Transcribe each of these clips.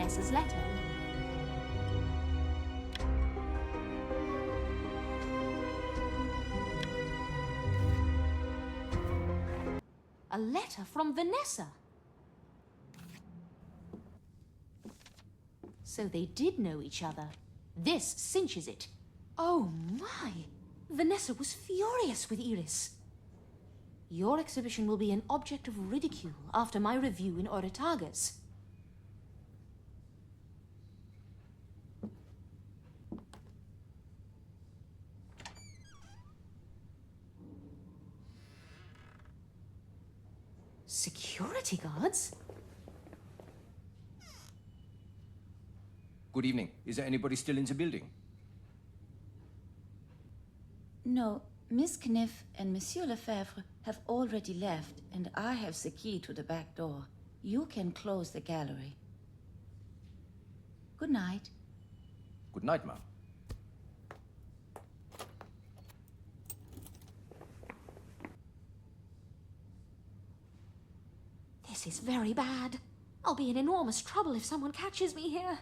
Vanessa's letter. A letter from Vanessa. So they did know each other. This cinches it. Oh my! Vanessa was furious with Iris. Your exhibition will be an object of ridicule after my review in Oritagas. Security guards? Good evening. Is there anybody still in the building? No, Miss Kniff and Monsieur Lefebvre have already left, and I have the key to the back door. You can close the gallery. Good night. Good night, ma'am. This is very bad. I'll be in enormous trouble if someone catches me here.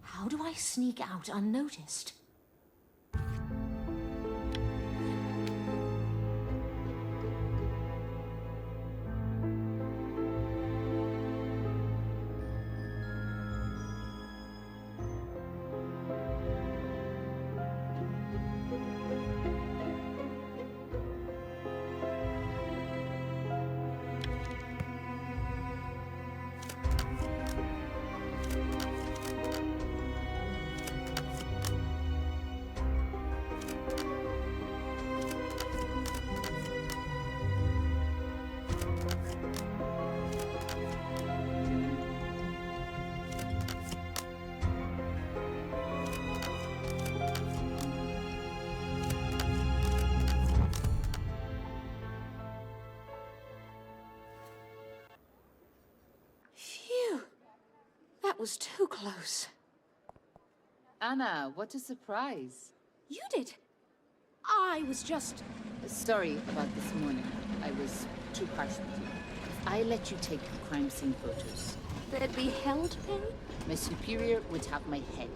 How do I sneak out unnoticed? That was too close. Anna, what a surprise. You did. I was just... Sorry about this morning. I was too harsh with you. I let you take crime scene photos. There'd be hell to pay? My superior would have my head.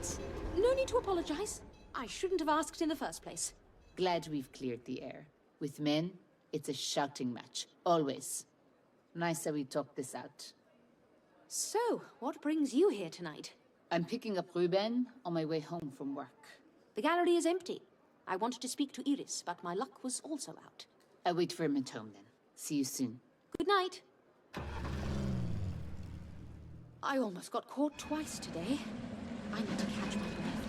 No need to apologize. I shouldn't have asked in the first place. Glad we've cleared the air. With men, it's a shouting match. Always. Nice that we talked this out. So, what brings you here tonight? I'm picking up Ruben on my way home from work. The gallery is empty. I wanted to speak to Iris, but my luck was also out. I'll wait for him at home then. See you soon. Good night. I almost got caught twice today. I need to catch my breath.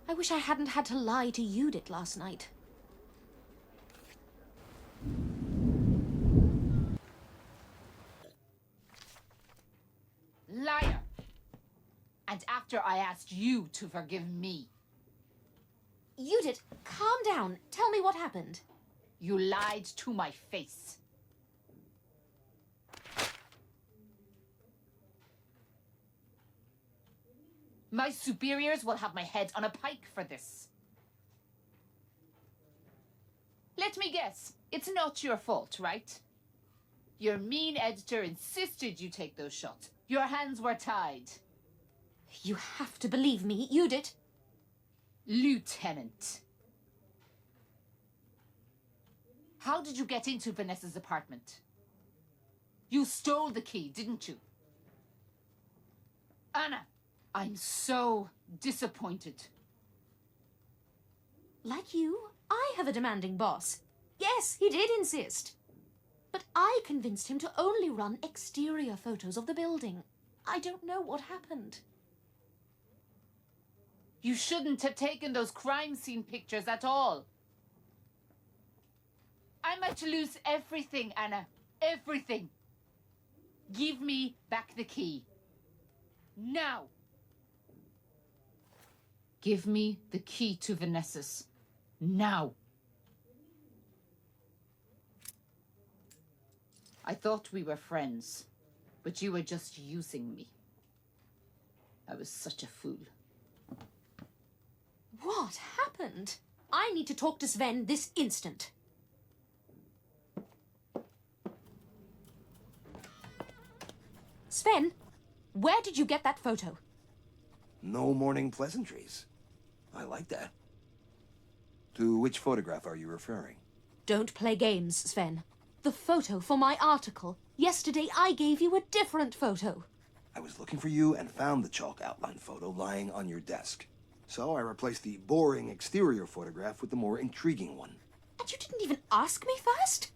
I wish I hadn't had to lie to Judith last night. Liar! And after I asked you to forgive me. Judith, calm down. Tell me what happened. You lied to my face. My superiors will have my head on a pike for this. Let me guess, it's not your fault, right? Your mean editor insisted you take those shots. Your hands were tied. You have to believe me, Judith. Lieutenant. How did you get into Vanessa's apartment? You stole the key, didn't you? Anna, I'm so disappointed. Like you, I have a demanding boss. Yes, he did insist. But I convinced him to only run exterior photos of the building. I don't know what happened. You shouldn't have taken those crime scene pictures at all. I'm about to lose everything, Anna. Everything. Give me back the key. Now. Give me the key to Vanessa's. Now. I thought we were friends, but you were just using me. I was such a fool. What happened? I need to talk to Sven this instant. Sven, where did you get that photo? No morning pleasantries. I like that. To which photograph are you referring? Don't play games, Sven. The photo for my article. Yesterday I gave you a different photo. I was looking for you and found the chalk outline photo lying on your desk. So I replaced the boring exterior photograph with the more intriguing one. And you didn't even ask me first?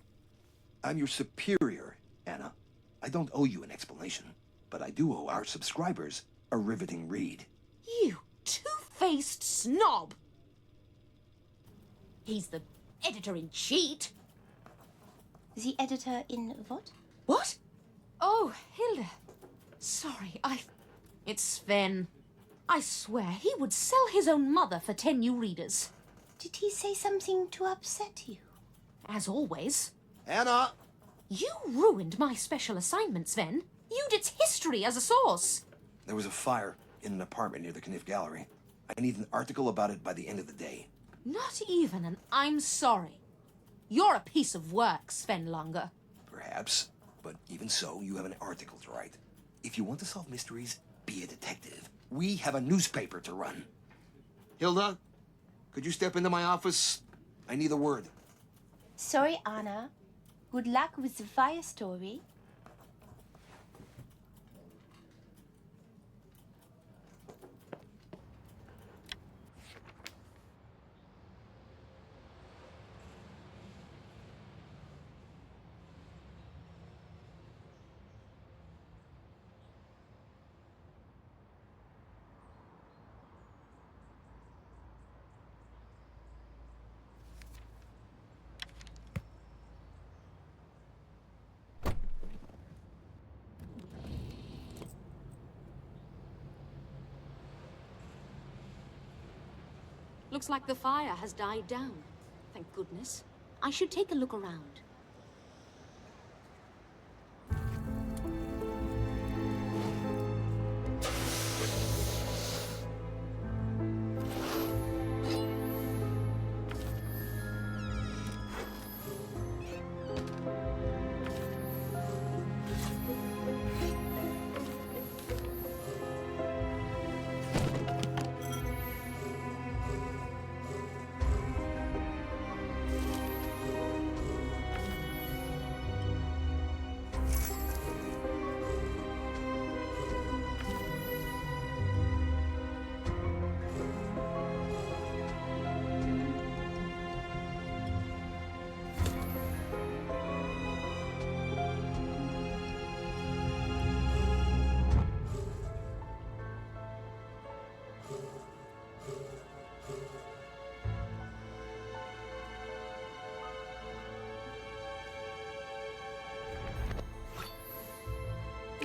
I'm your superior, Anna. I don't owe you an explanation, but I do owe our subscribers a riveting read. You two-faced snob! He's the editor-in-chief. The editor in what? What? Oh, Hilda. Sorry, It's Sven. I swear he would sell his own mother for 10 new readers. Did he say something to upset you? As always. Anna! You ruined my special assignment, Sven. Used its history as a source. There was a fire in an apartment near the Kniff Gallery. I need an article about it by the end of the day. Not even an I'm sorry. You're a piece of work, Sven Longer. Perhaps, but even so, you have an article to write. If you want to solve mysteries, be a detective. We have a newspaper to run. Hilda, could you step into my office? I need a word. Sorry, Anna. Good luck with the fire story. Looks like the fire has died down. Thank goodness. I should take a look around.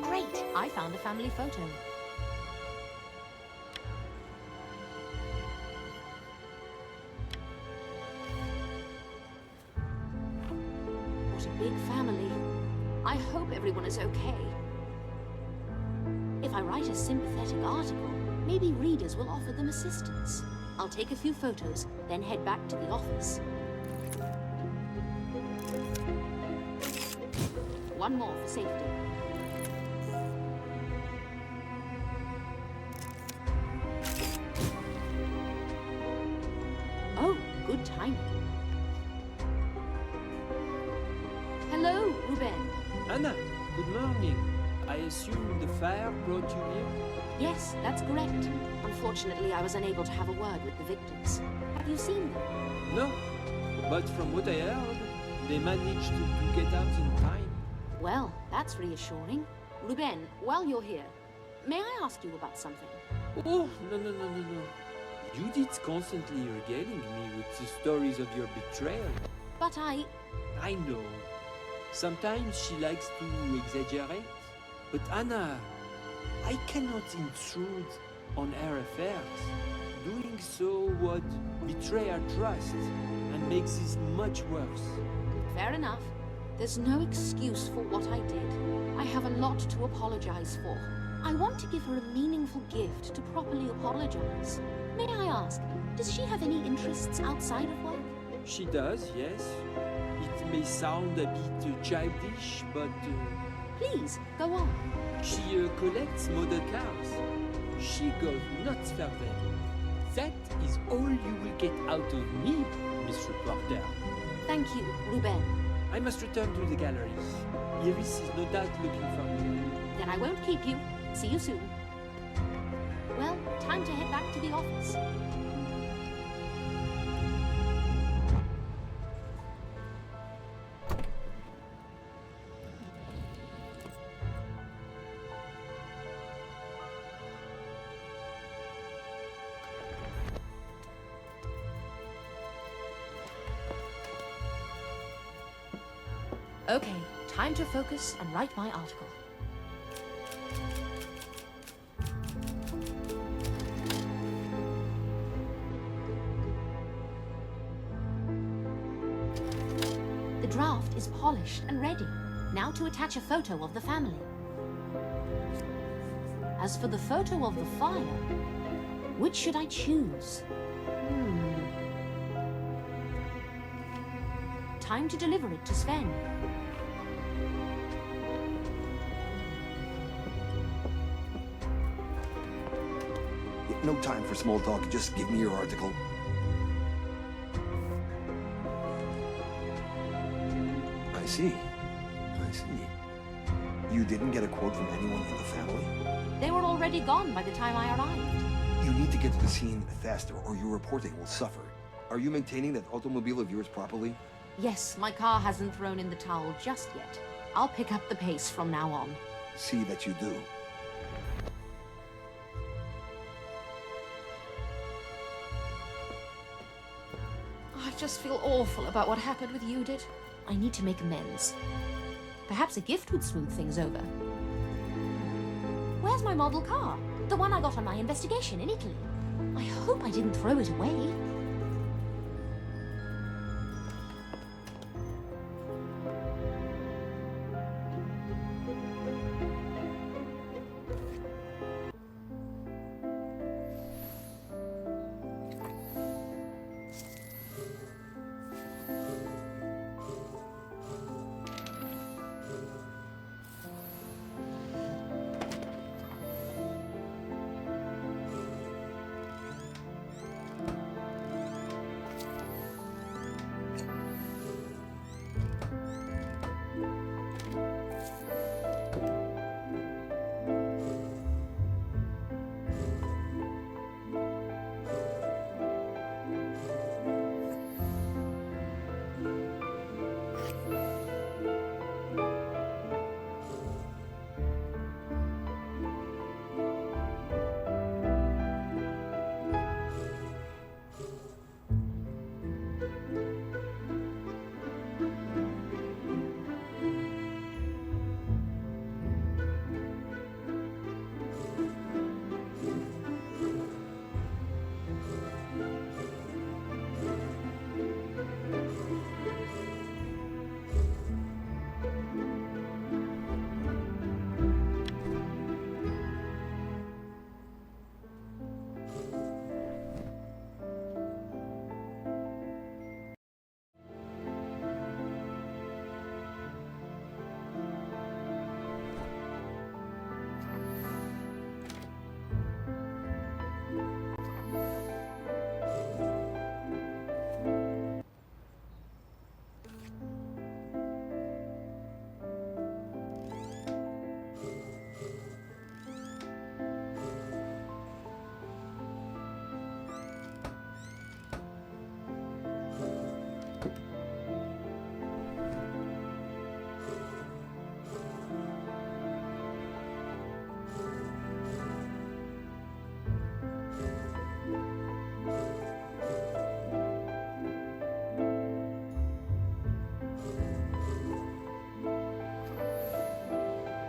Great! I found a family photo. What a big family. I hope everyone is okay. If I write a sympathetic article, maybe readers will offer them assistance. I'll take a few photos, then head back to the office. One more for safety. Oh, good timing. Hello, Ruben. Anna, good morning. I assume the fire brought you here? Yes, that's correct. Unfortunately, I was unable to have a word with the victims. Have you seen them? No, but from what I heard, they managed to get out in time. Well, that's reassuring. Ruben, while you're here, may I ask you about something? Oh, no. Judith's constantly regaling me with the stories of your betrayal. But I know. Sometimes she likes to exaggerate. But Anna, I cannot intrude on her affairs. Doing so would betray her trust and make this much worse. Fair enough. There's no excuse for what I did. I have a lot to apologize for. I want to give her a meaningful gift to properly apologize. May I ask, does she have any interests outside of work? She does, yes. It may sound a bit childish, but... Please, go on. She collects model cars. She goes nuts for them. That is all you will get out of me, Miss Reporter. Thank you, Ruben. I must return to the gallery. Iris is no doubt looking for me. Then I won't keep you. See you soon. Well, time to head back to the office. Okay, time to focus and write my article. The draft is polished and ready. Now to attach a photo of the family. As for the photo of the fire, which should I choose? Time to deliver it to Sven. No time for small talk. Just give me your article. I see. I see. You didn't get a quote from anyone in the family? They were already gone by the time I arrived. You need to get to the scene faster, or your reporting will suffer. Are you maintaining that automobile of yours properly? Yes, my car hasn't thrown in the towel just yet. I'll pick up the pace from now on. See that you do. I just feel awful about what happened with Judith. I need to make amends. Perhaps a gift would smooth things over. Where's my model car? The one I got on my investigation in Italy. I hope I didn't throw it away.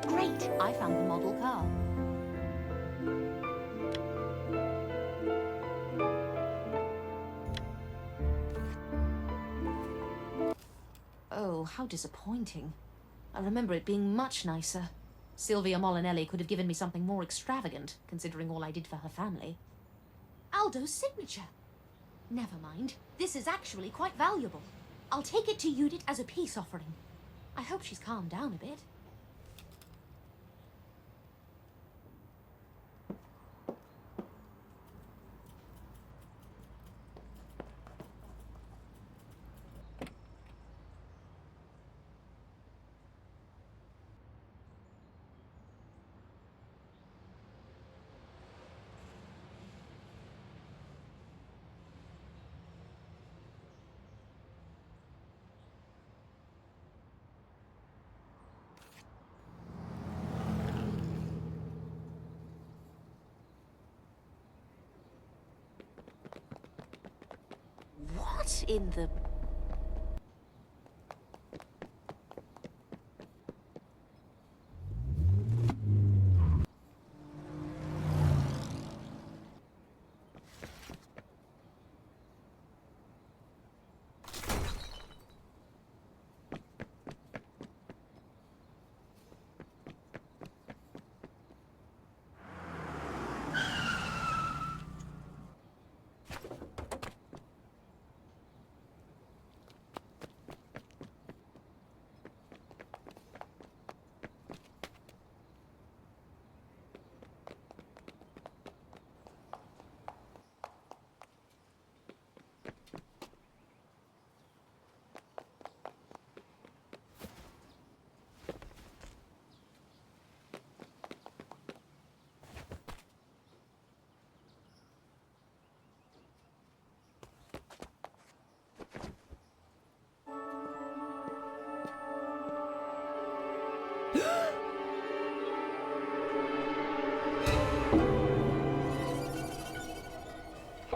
Great! I found the model car. Oh, how disappointing. I remember it being much nicer. Sylvia Molinelli could have given me something more extravagant, considering all I did for her family. Aldo's signature! Never mind. This is actually quite valuable. I'll take it to Judith as a peace offering. I hope she's calmed down a bit. What in the...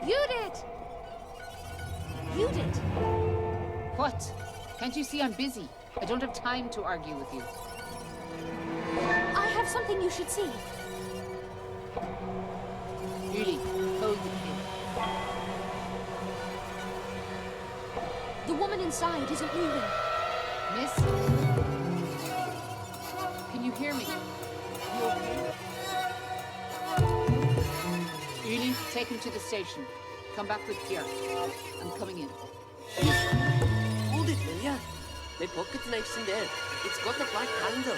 You did! You did! What? Can't you see I'm busy? I don't have time to argue with you. I have something you should see. Really, hold the kid. The woman inside isn't moving. Miss? Can you hear me? You okay? Really, take him to the station. Come back with Pierre. I'm coming in. Hold it, will ya? My pocket knife's in there. It's got the black handle.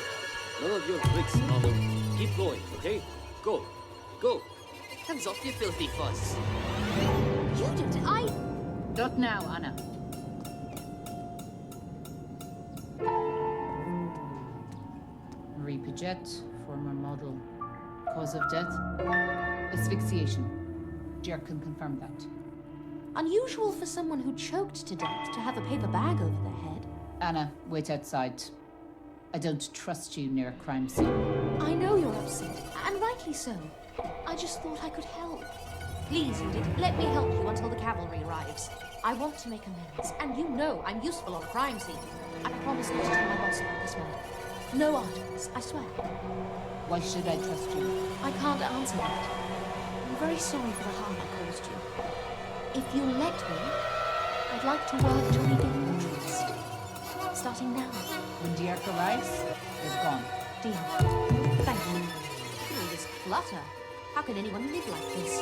None of your tricks, Arnold. Keep going, okay? Go. Go. Hands off, you filthy fuss. You did. Not now, Anna. Marie Paget, former model. Cause of death? Asphyxiation. Jerk can confirm that. Unusual for someone who choked to death to have a paper bag over their head. Anna, wait outside. I don't trust you near a crime scene. I know you're upset, and rightly so. I just thought I could help. Please, Judith, let me help you until the cavalry arrives. I want to make amends, and you know I'm useful on a crime scene. I promise not to tell my boss about this matter. No articles, I swear. Why should I trust you? I can't answer that. I'm very sorry for the harm I caused you. If you'll let me, I'd like to work to regain your trust. Starting now. When Dierk arrives, they're gone. Deal. Thank you. All this clutter. How can anyone live like this?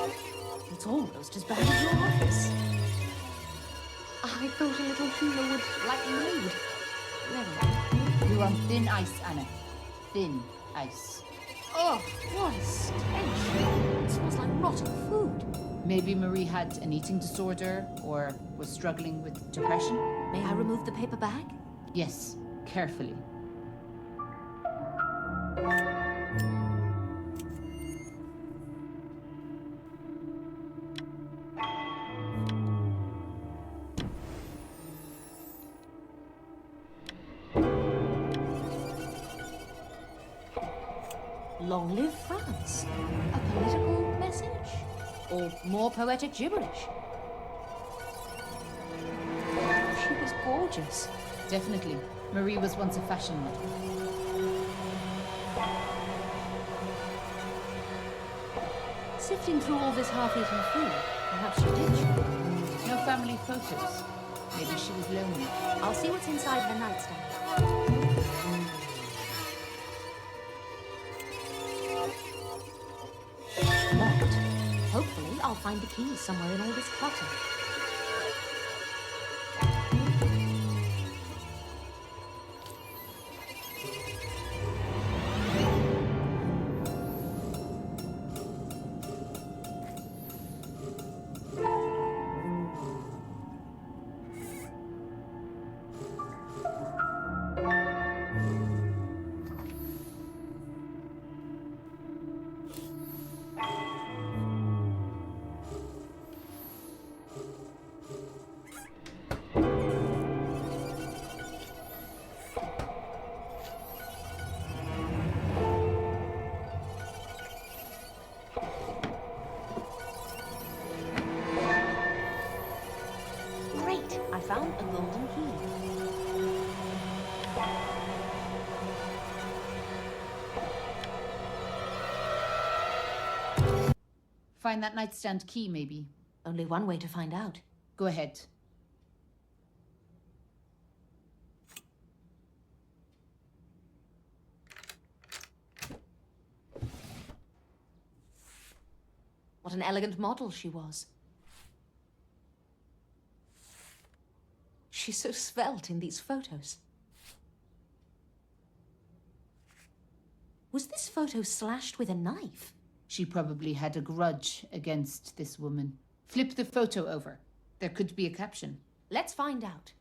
It's almost as bad as your office. I thought a little healer would lighten the mood. Never mind. You're on thin ice, Anna. Thin ice. Oh, what a stench. It smells like rotten food. Maybe Marie had an eating disorder or was struggling with depression? May I remove the paper bag? Yes, carefully. Long live France. A political message? Or more poetic gibberish? She was gorgeous. Definitely. Marie was once a fashion model. Sifting through all this half-eaten food, perhaps you did chew. No family photos. Maybe she was lonely. I'll see what's inside her nightstand. Locked. Hopefully, I'll find the keys somewhere in all this clutter. Great! a golden key. Find that nightstand key, maybe. Only one way to find out. Go ahead. What an elegant model she was. She's so svelte in these photos. Was this photo slashed with a knife? She probably had a grudge against this woman. Flip the photo over. There could be a caption. Let's find out.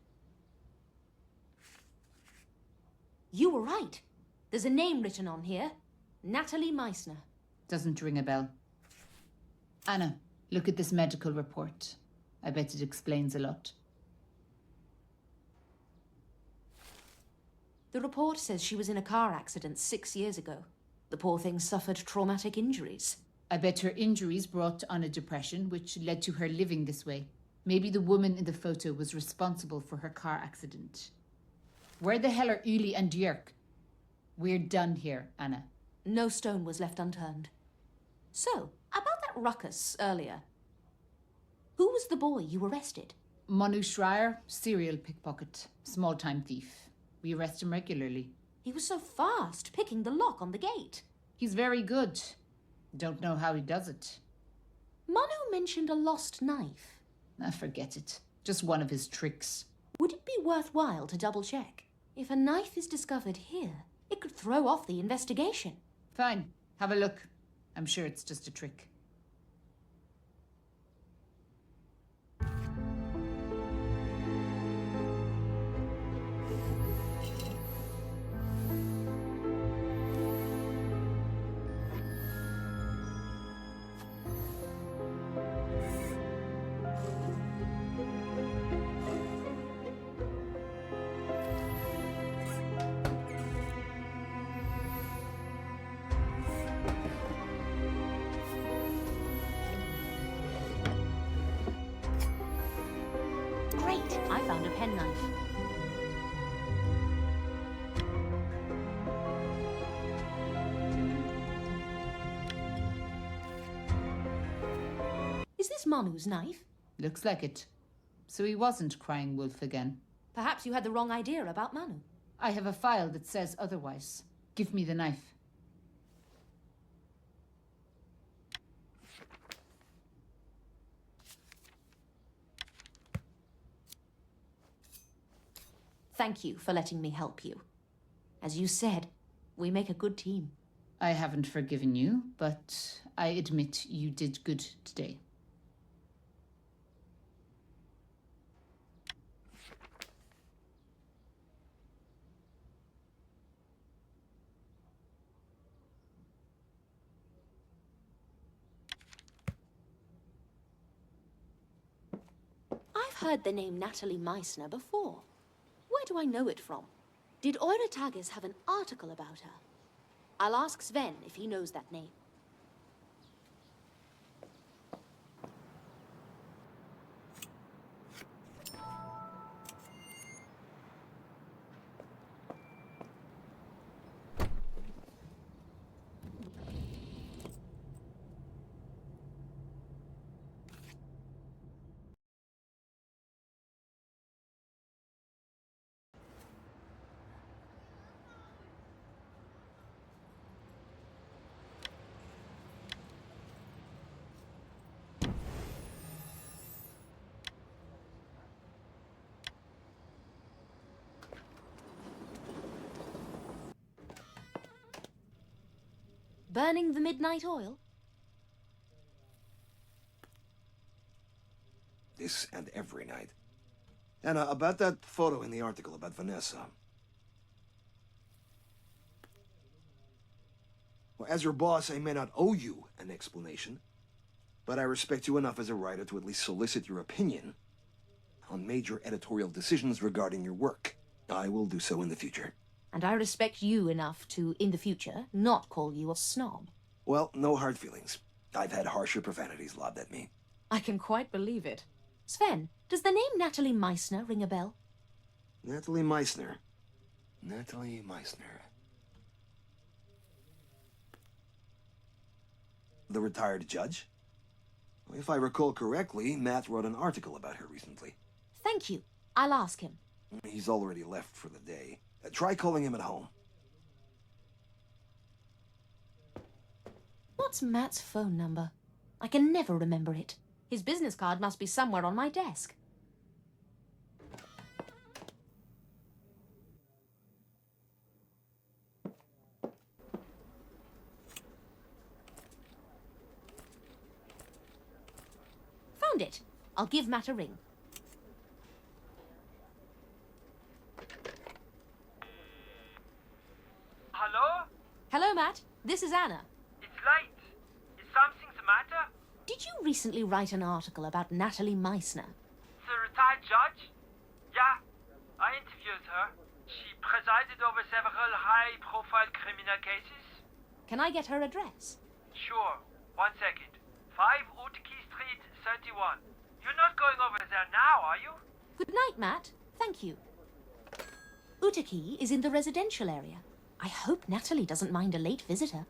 You were right. There's a name written on here. Natalie Meissner. Doesn't ring a bell. Anna, look at this medical report. I bet it explains a lot. The report says she was in a car accident 6 years ago. The poor thing suffered traumatic injuries. I bet her injuries brought on a depression, which led to her living this way. Maybe the woman in the photo was responsible for her car accident. Where the hell are Uli and Jörg? We're done here, Anna. No stone was left unturned. So, about that ruckus earlier. Who was the boy you arrested? Manu Schreier, serial pickpocket, small-time thief. We arrest him regularly. He was so fast, picking the lock on the gate. He's very good. Don't know how he does it. Manu mentioned a lost knife. Forget it. Just one of his tricks. Would it be worthwhile to double-check? If a knife is discovered here, it could throw off the investigation. Fine. Have a look. I'm sure it's just a trick. Great, I found a penknife. Is this Manu's knife? Looks like it. So he wasn't crying wolf again. Perhaps you had the wrong idea about Manu. I have a file that says otherwise. Give me the knife. Thank you for letting me help you. As you said, we make a good team. I haven't forgiven you, but I admit you did good today. I've heard the name Natalie Meissner before. Where do I know it from? Did Eure Tages have an article about her? I'll ask Sven if he knows that name. Burning the midnight oil? This and every night. Anna, about that photo in the article about Vanessa. Well, as your boss, I may not owe you an explanation, but I respect you enough as a writer to at least solicit your opinion on major editorial decisions regarding your work. I will do so in the future. And I respect you enough to, in the future, not call you a snob. Well, no hard feelings. I've had harsher profanities lobbed at me. I can quite believe it. Sven, does the name Natalie Meissner ring a bell? Natalie Meissner. Natalie Meissner. The retired judge? If I recall correctly, Matt wrote an article about her recently. Thank you. I'll ask him. He's already left for the day. Try calling him at home. What's Matt's phone number? I can never remember it. His business card must be somewhere on my desk. Found it. I'll give Matt a ring. Hello? Hello, Matt. This is Anna. It's late. Is something the matter? Did you recently write an article about Natalie Meissner? The retired judge? Yeah, I interviewed her. She presided over several high-profile criminal cases. Can I get her address? Sure. 1 second. 5 Utki Street, 31. You're not going over there now, are you? Good night, Matt. Thank you. Utaki is in the residential area. I hope Natalie doesn't mind a late visitor.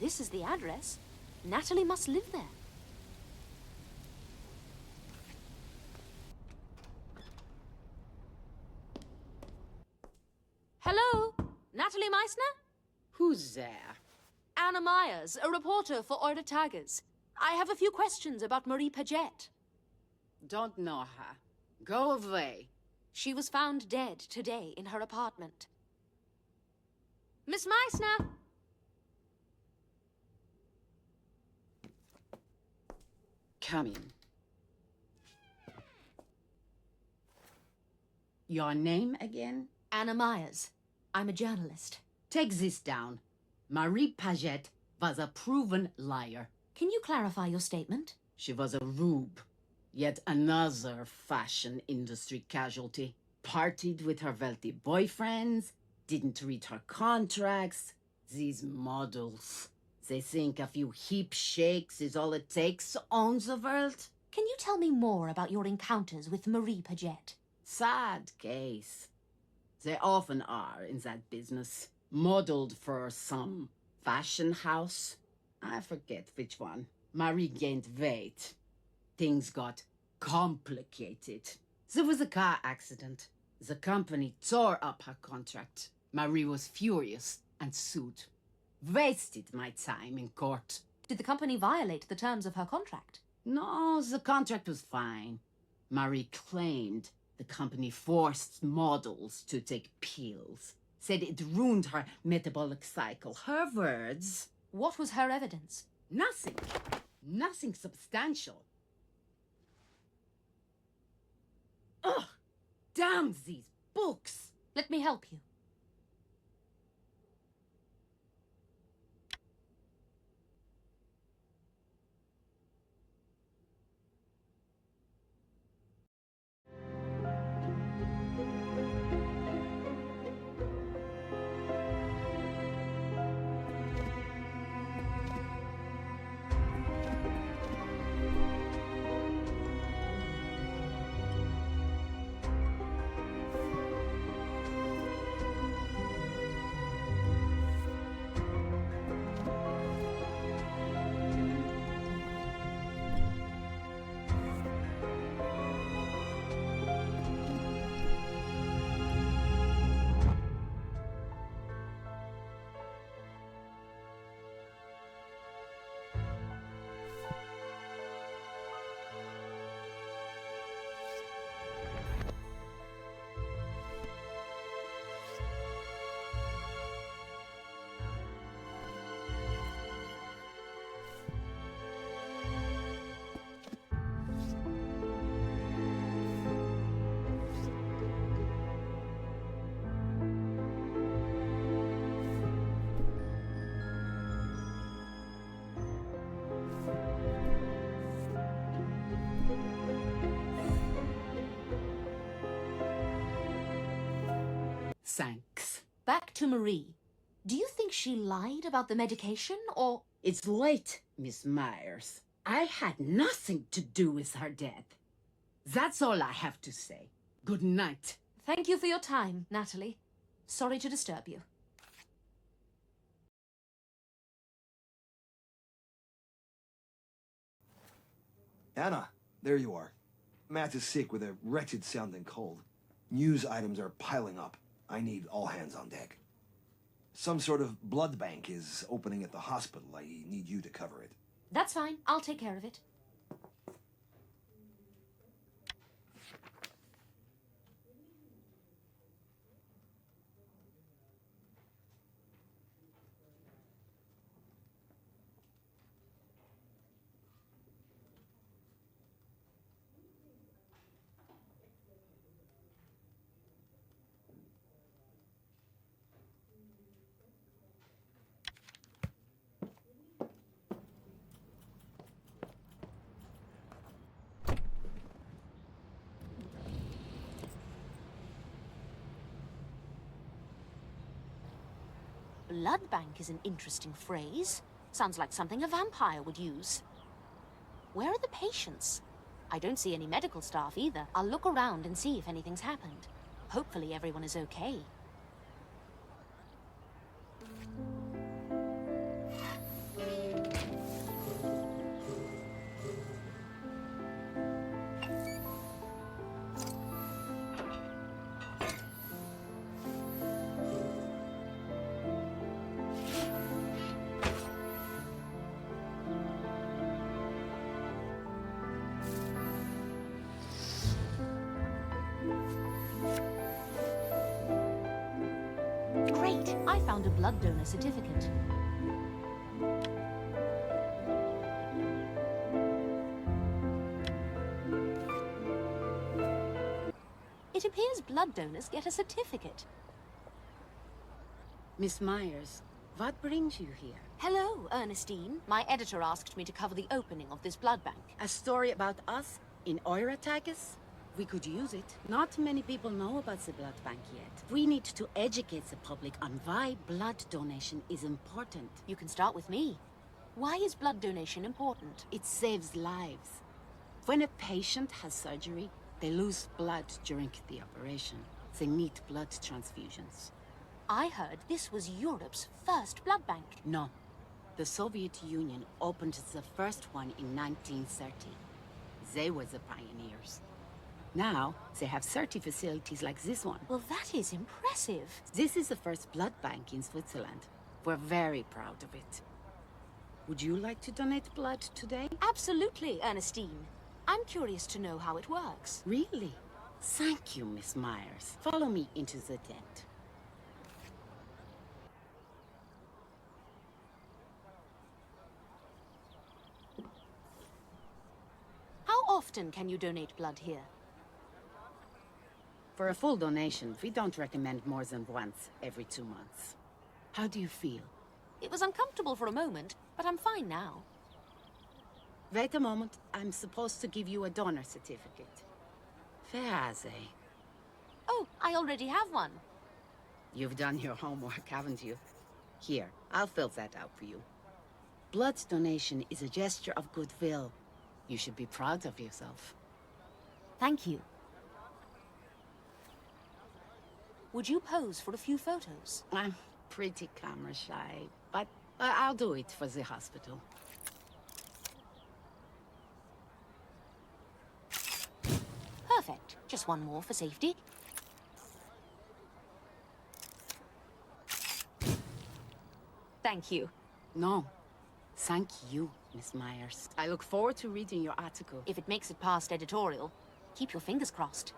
This is the address. Natalie must live there. Hello? Natalie Meissner? Who's there? Anna Myers, a reporter for Eure Tages. I have a few questions about Marie Paget. Don't know her. Go away. She was found dead today in her apartment. Miss Meissner! Come in. Your name again? Anna Myers. I'm a journalist. Take this down. Marie Paget was a proven liar. Can you clarify your statement? She was a rube. Yet another fashion industry casualty. Partied with her wealthy boyfriends, didn't read her contracts. These models. They think a few hip shakes is all it takes to own the world. Can you tell me more about your encounters with Marie Paget? Sad case. They often are in that business. Modeled for some fashion house. I forget which one. Marie gained weight. Things got complicated. There was a car accident. The company tore up her contract. Marie was furious and sued. Wasted my time in court. Did the company violate the terms of her contract? No, the contract was fine. Marie claimed the company forced models to take pills. Said it ruined her metabolic cycle. Her words. What was her evidence? Nothing. Nothing substantial. Ugh! Damn these books! Let me help you. Thanks. Back to Marie. Do you think she lied about the medication, or... It's late, Miss Myers. I had nothing to do with her death. That's all I have to say. Good night. Thank you for your time, Natalie. Sorry to disturb you. Anna, there you are. Matt is sick with a wretched-sounding cold. News items are piling up. I need all hands on deck. Some sort of blood bank is opening at the hospital. I need you to cover it. That's fine. I'll take care of it. Blood bank is an interesting phrase. Sounds like something a vampire would use. Where are the patients? I don't see any medical staff either. I'll look around and see if anything's happened. Hopefully everyone is okay. Great! I found a blood donor certificate. It appears blood donors get a certificate. Miss Myers, what brings you here? Hello, Ernestine. My editor asked me to cover the opening of this blood bank. A story about us in Euratagus? We could use it. Not many people know about the blood bank yet. We need to educate the public on why blood donation is important. You can start with me. Why is blood donation important? It saves lives. When a patient has surgery, they lose blood during the operation. They need blood transfusions. I heard this was Europe's first blood bank. No. The Soviet Union opened the first one in 1930. They were the pioneers. Now, they have 30 facilities like this one. Well, that is impressive. This is the first blood bank in Switzerland. We're very proud of it. Would you like to donate blood today? Absolutely, Ernestine. I'm curious to know how it works. Really? Thank you, Miss Myers. Follow me into the tent. How often can you donate blood here? For a full donation, we don't recommend more than once every 2 months. How do you feel? It was uncomfortable for a moment, but I'm fine now. Wait a moment. I'm supposed to give you a donor certificate. Where are they? Oh, I already have one. You've done your homework, haven't you? Here, I'll fill that out for you. Blood donation is a gesture of goodwill. You should be proud of yourself. Thank you. Would you pose for a few photos? I'm pretty camera shy, but I'll do it for the hospital. Perfect. Just one more for safety. Thank you. No, thank you, Miss Myers. I look forward to reading your article. If it makes it past editorial, keep your fingers crossed.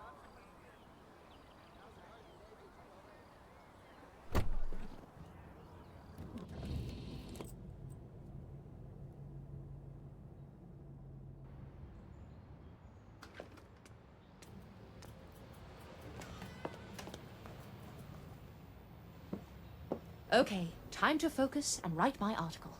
Okay, time to focus and write my article.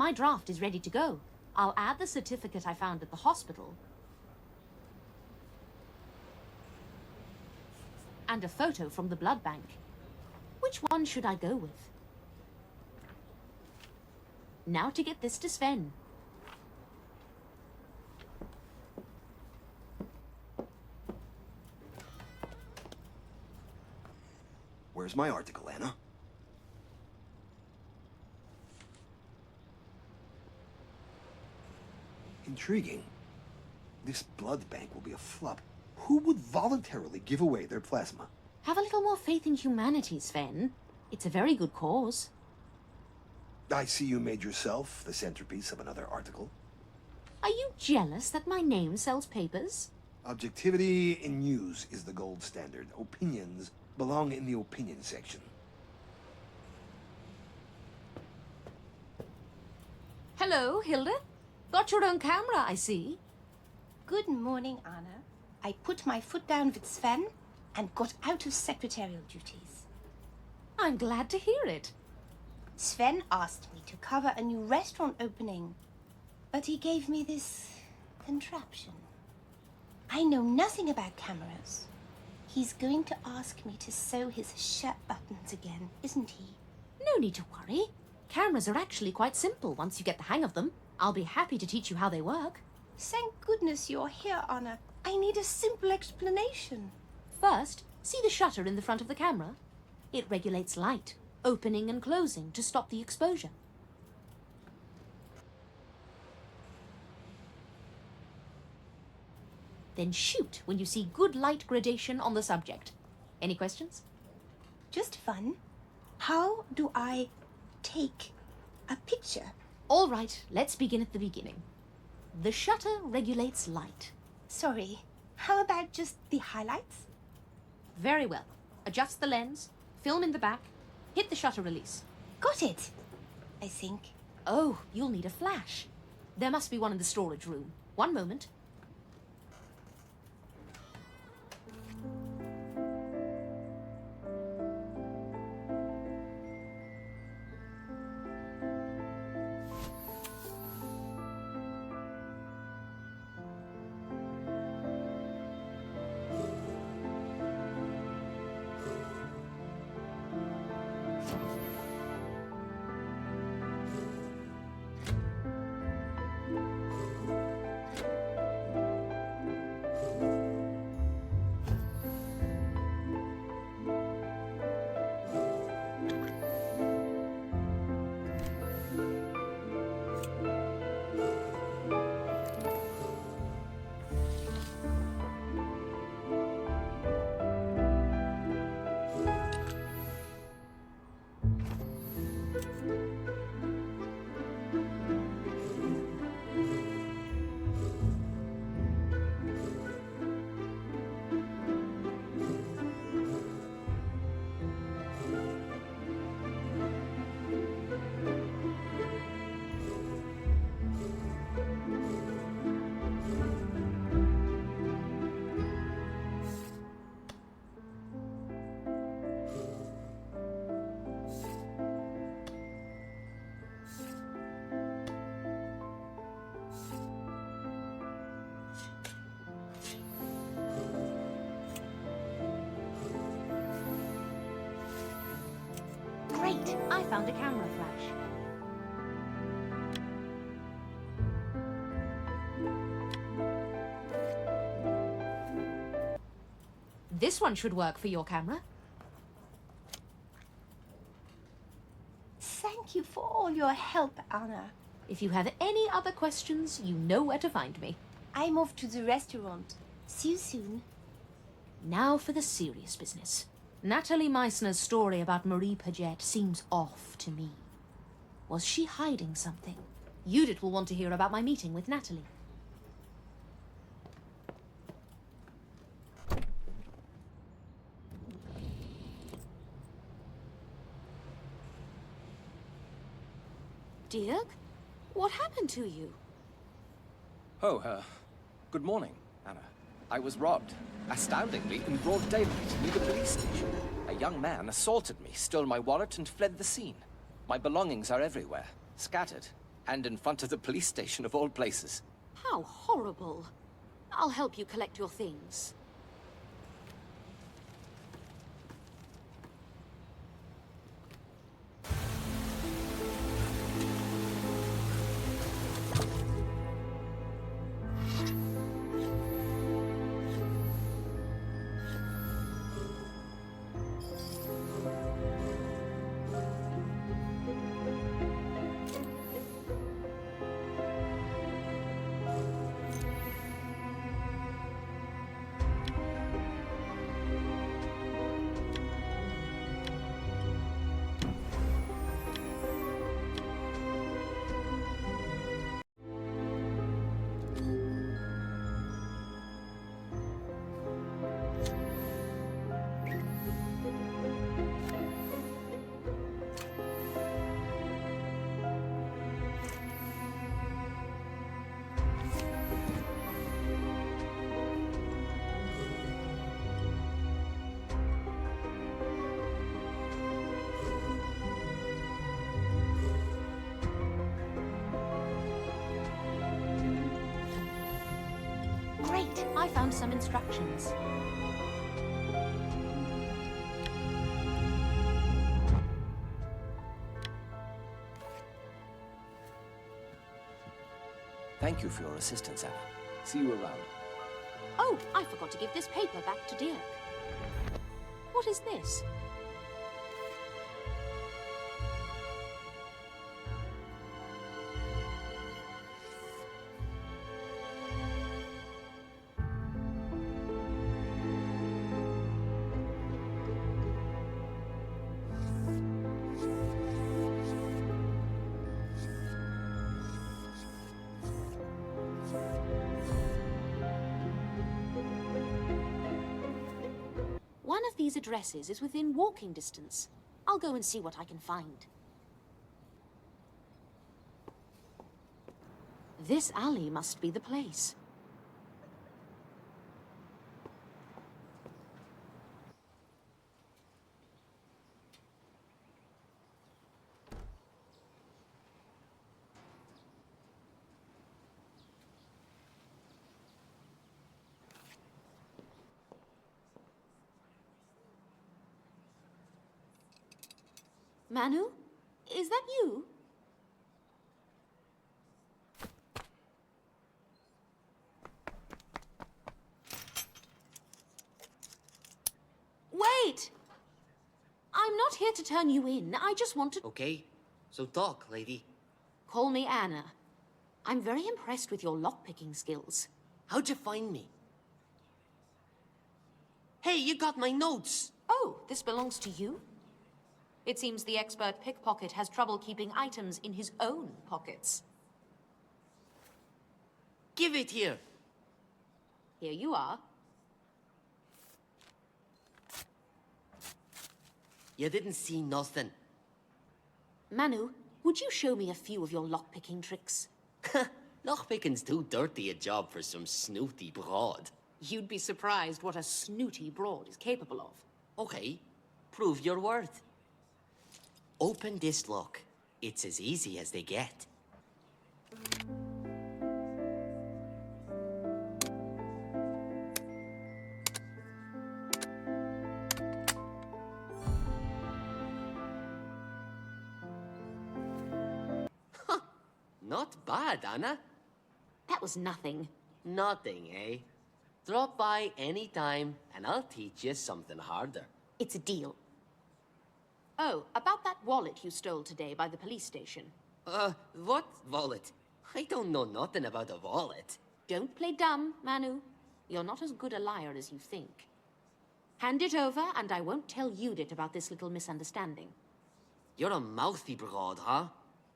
My draft is ready to go. I'll add the certificate I found at the hospital. And a photo from the blood bank. Which one should I go with? Now to get this to Sven. Where's my article, Anna? Intriguing. This blood bank will be a flop. Who would voluntarily give away their plasma? Have a little more faith in humanity, Sven. It's a very good cause. I see you made yourself the centerpiece of another article. Are you jealous that my name sells papers? Objectivity in news is the gold standard. Opinions belong in the opinion section. Hello, Hilda. Got your own camera, I see. Good morning, Anna. I put my foot down with Sven and got out of secretarial duties. I'm glad to hear it. Sven asked me to cover a new restaurant opening, but he gave me this contraption. I know nothing about cameras. He's going to ask me to sew his shirt buttons again, isn't he? No need to worry. Cameras are actually quite simple once you get the hang of them. I'll be happy to teach you how they work. Thank goodness you're here, Anna. I need a simple explanation. First, see the shutter in the front of the camera? It regulates light, opening and closing to stop the exposure. Then shoot when you see good light gradation on the subject. Any questions? Just fun. How do I take a picture? All right, let's begin at the beginning. The shutter regulates light. Sorry, how about just the highlights? Very well. Adjust the lens, film in the back, hit the shutter release. Got it, I think. Oh, you'll need a flash. There must be one in the storage room. One moment. Great! I found a camera flash. This one should work for your camera. Thank you for all your help, Anna. If you have any other questions, you know where to find me. I'm off to the restaurant. See you soon. Now for the serious business. Natalie Meissner's story about Marie Paget seems off to me. Was she hiding something? Judith will want to hear about my meeting with Natalie. Dirk? What happened to you? Oh, good morning, Anna. I was robbed, astoundingly, in broad daylight near the police station. A young man assaulted me, stole my wallet, and fled the scene. My belongings are everywhere, scattered. And in front of the police station of all places. How horrible. I'll help you collect your things. Great, I found some instructions. Thank you for your assistance, Anna. See you around. Oh, I forgot to give this paper back to Dirk. What is this? One of these addresses is within walking distance. I'll go and see what I can find. This alley must be the place. Manu? Is that you? Wait! I'm not here to turn you in. I just want to... Okay, so talk, lady. Call me Anna. I'm very impressed with your lockpicking skills. How'd you find me? Hey, you got my notes! Oh, this belongs to you? It seems the expert pickpocket has trouble keeping items in his own pockets. Give it here! Here you are. You didn't see nothing. Manu, would you show me a few of your lockpicking tricks? Lockpicking's too dirty a job for some snooty broad. You'd be surprised what a snooty broad is capable of. Okay, prove your worth. Open this lock. It's as easy as they get. Not bad, Anna. That was nothing. Nothing, eh? Drop by any time, and I'll teach you something harder. It's a deal. Oh, about that wallet you stole today by the police station. What wallet? I don't know nothing about a wallet. Don't play dumb, Manu. You're not as good a liar as you think. Hand it over, and I won't tell Judith about this little misunderstanding. You're a mouthy broad, huh?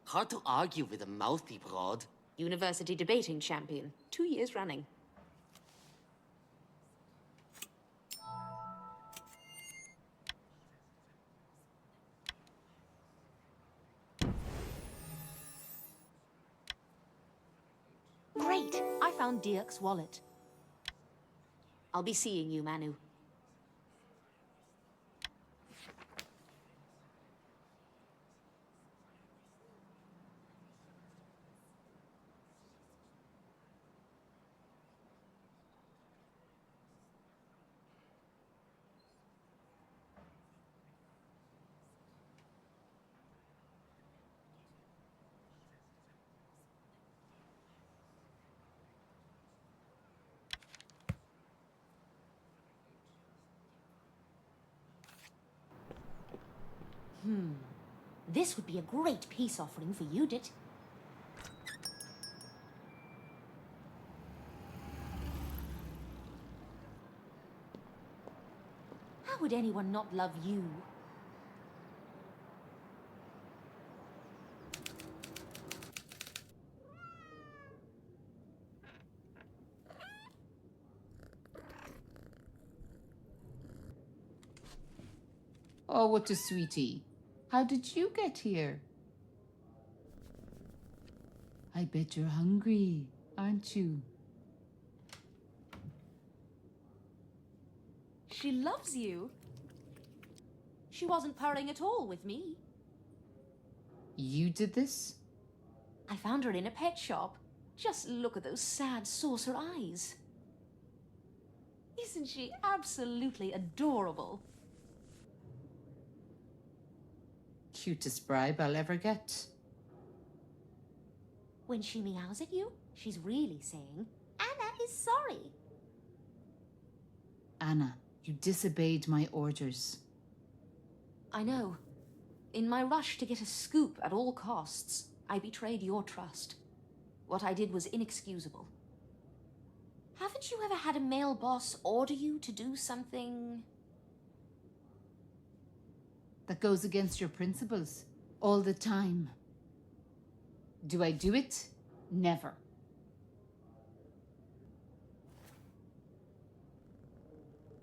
Hard to argue with a mouthy broad. University debating champion, 2 years running. Great! I found Dirk's wallet. I'll be seeing you, Manu. This would be a great peace offering for Judith. How would anyone not love you? Oh, what a sweetie. How did you get here? I bet you're hungry, aren't you? She loves you. She wasn't purring at all with me. You did this? I found her in a pet shop. Just look at those sad saucer eyes. Isn't she absolutely adorable? Cutest bribe I'll ever get. When she meows at you, she's really saying, Anna is sorry. Anna, you disobeyed my orders. I know. In my rush to get a scoop at all costs, I betrayed your trust. What I did was inexcusable. Haven't you ever had a male boss order you to do something? That goes against your principles all the time. Do I do it? Never.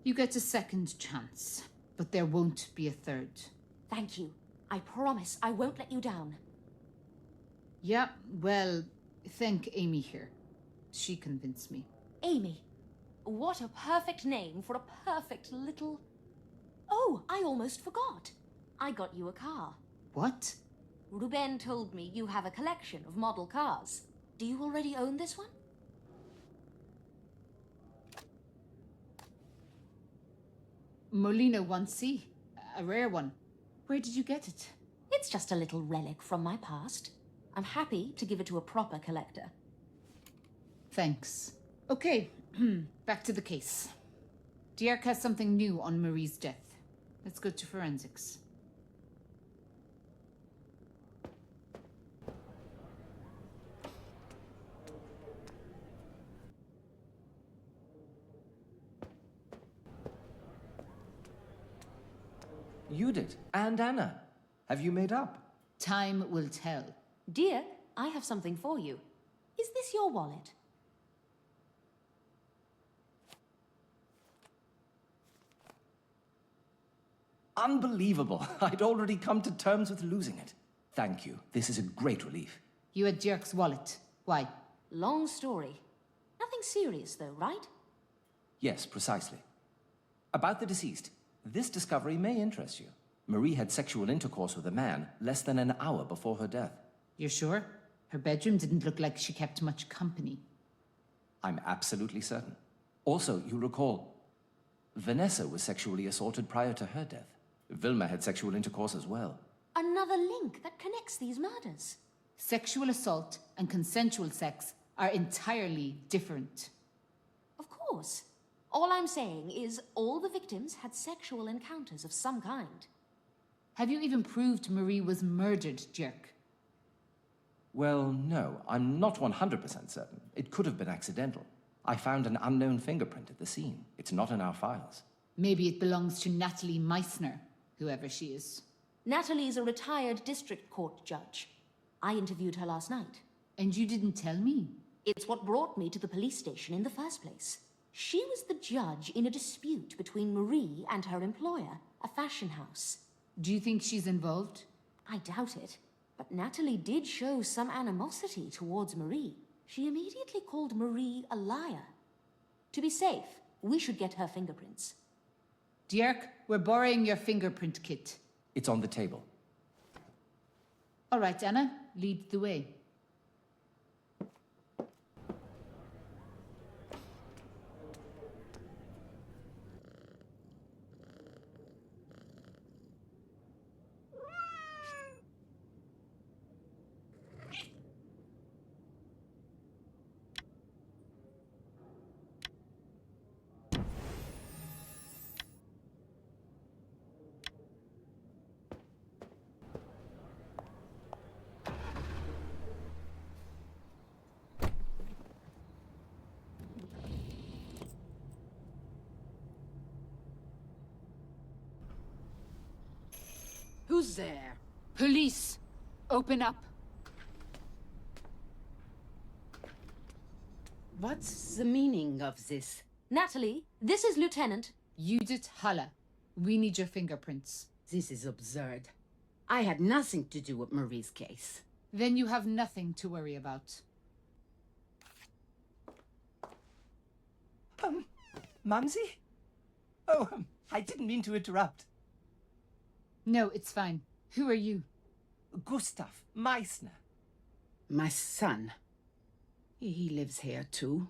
You get a second chance, but there won't be a third. Thank you. I promise I won't let you down. Yeah, well, thank Amy here. She convinced me. Amy. What a perfect name for a perfect little... Oh, I almost forgot. I got you a car. What? Ruben told me you have a collection of model cars. Do you already own this one? Molino 1C. A rare one. Where did you get it? It's just a little relic from my past. I'm happy to give it to a proper collector. Thanks. Okay, back to the case. Dierk has something new on Marie's death. Let's go to forensics. Judith and Anna, have you made up? Time will tell. Dear, I have something for you. Is this your wallet? Unbelievable. I'd already come to terms with losing it. Thank you. This is a great relief. You had Dierk's wallet. Why? Long story. Nothing serious though, right? Yes, precisely. About the deceased, this discovery may interest you. Marie had sexual intercourse with a man less than an hour before her death. You're sure? Her bedroom didn't look like she kept much company. I'm absolutely certain. Also, you'll recall, Vanessa was sexually assaulted prior to her death. Vilma had sexual intercourse as well. Another link that connects these murders. Sexual assault and consensual sex are entirely different. Of course. All I'm saying is all the victims had sexual encounters of some kind. Have you even proved Marie was murdered, Dierk? Well, no, I'm not 100% certain. It could have been accidental. I found an unknown fingerprint at the scene. It's not in our files. Maybe it belongs to Natalie Meissner, whoever she is. Natalie's a retired district court judge. I interviewed her last night. And you didn't tell me? It's what brought me to the police station in the first place. She was the judge in a dispute between Marie and her employer, a fashion house. Do you think she's involved? I doubt it, but Natalie did show some animosity towards Marie. She immediately called Marie a liar. To be safe, we should get her fingerprints. Dierk, we're borrowing your fingerprint kit. It's on the table. All right, Anna, lead the way. Who's there? Police! Open up. What's the meaning of this? Natalie, this is Lieutenant. Judith Halle. We need your fingerprints. This is absurd. I had nothing to do with Marie's case. Then you have nothing to worry about. Mumsy? Oh, I didn't mean to interrupt. No, it's fine. Who are you? Gustav Meissner. My son. He lives here too.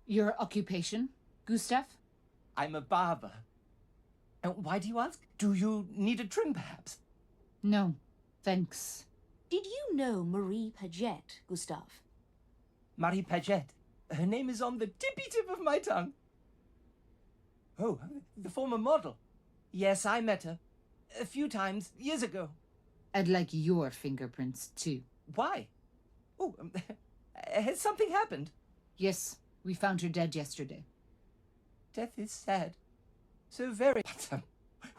Your occupation, Gustav? I'm a barber. Why do you ask? Do you need a trim, perhaps? No, thanks. Did you know Marie Paget, Gustav? Marie Paget. Her name is on the tippy-tip of my tongue. Oh, the former model. Yes, I met her. A few times, years ago. I'd like your fingerprints, too. Why? Oh, has something happened? Yes, we found her dead yesterday. Death is sad. So very... But,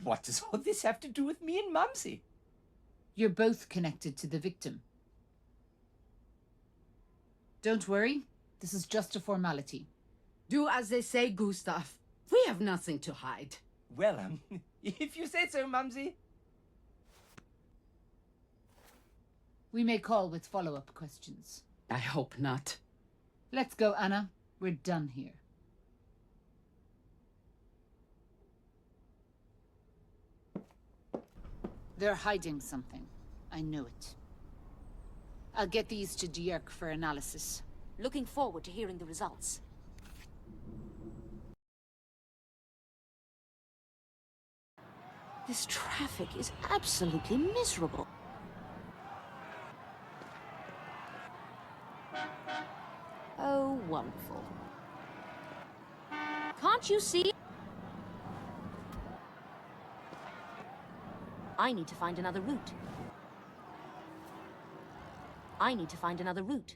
what does all this have to do with me and Mumsy? You're both connected to the victim. Don't worry, this is just a formality. Do as they say, Gustav. We have nothing to hide. Well, if you say so, Mumsy. We may call with follow-up questions. I hope not. Let's go, Anna. We're done here. They're hiding something. I know it. I'll get these to Dierk for analysis. Looking forward to hearing the results. This traffic is absolutely miserable. Oh, wonderful. Can't you see? I need to find another route. I need to find another route.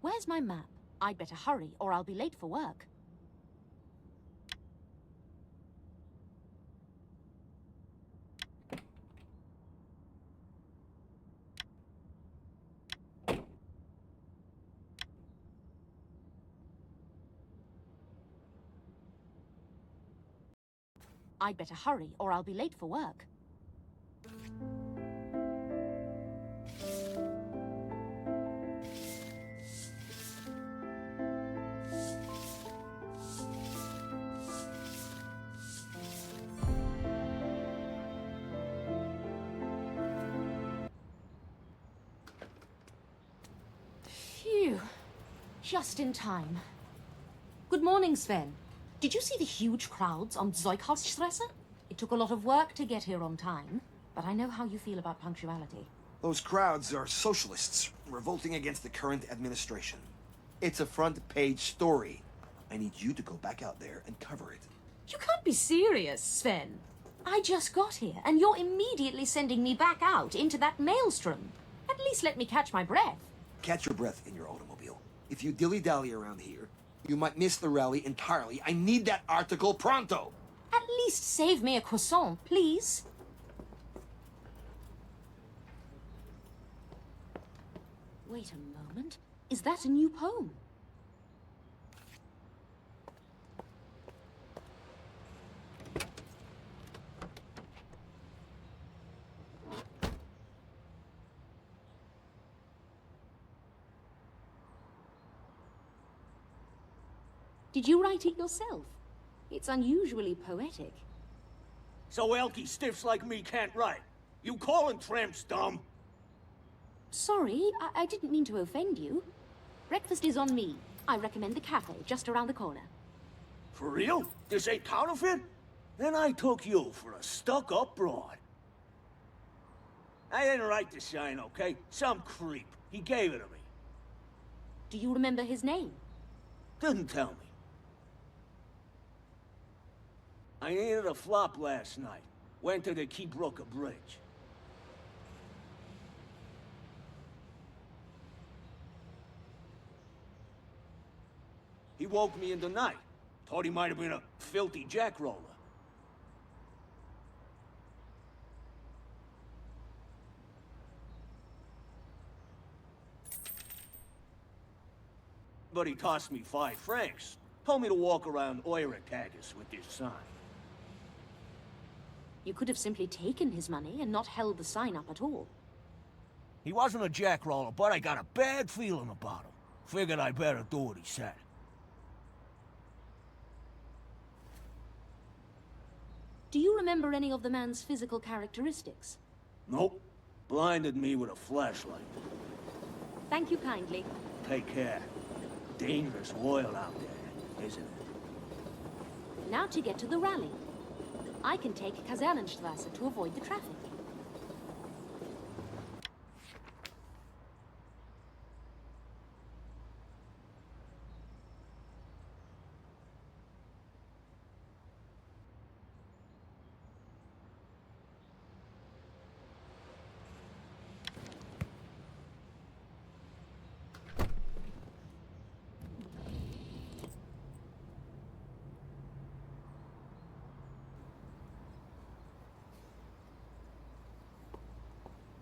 Where's my map? I'd better hurry or I'll be late for work. I'd better hurry or I'll be late for work. Phew. Just in time. Good morning, Sven. Did you see the huge crowds on Zeughausstrasse? It took a lot of work to get here on time, but I know how you feel about punctuality. Those crowds are socialists revolting against the current administration. It's a front-page story. I need you to go back out there and cover it. You can't be serious, Sven. I just got here, and you're immediately sending me back out into that maelstrom. At least let me catch my breath. Catch your breath in your automobile. If you dilly-dally around here, you might miss the rally entirely. I need that article pronto! At least save me a croissant, please. Wait a moment. Is that a new poem? Did you write it yourself? It's unusually poetic. So elky stiffs like me can't write. You calling tramps dumb? Sorry, I didn't mean to offend you. Breakfast is on me. I recommend the cafe just around the corner. For real? This ain't counterfeit? Then I took you for a stuck-up broad. I didn't write the sign, okay? Some creep. He gave it to me. Do you remember his name? Didn't tell me. I needed a flop last night. Went to the Keybrook Bridge. He woke me in the night. Thought he might have been a filthy jackroller. but he tossed me 5 francs. Told me to walk around Oiratagus with this sign. You could have simply taken his money and not held the sign up at all. He wasn't a jackroller, but I got a bad feeling about him. Figured I better do what he said. Do you remember any of the man's physical characteristics? Nope. Blinded me with a flashlight. Thank you kindly. Take care. Dangerous oil out there, isn't it? Now to get to the rally. I can take Kasernenstrasse to avoid the traffic.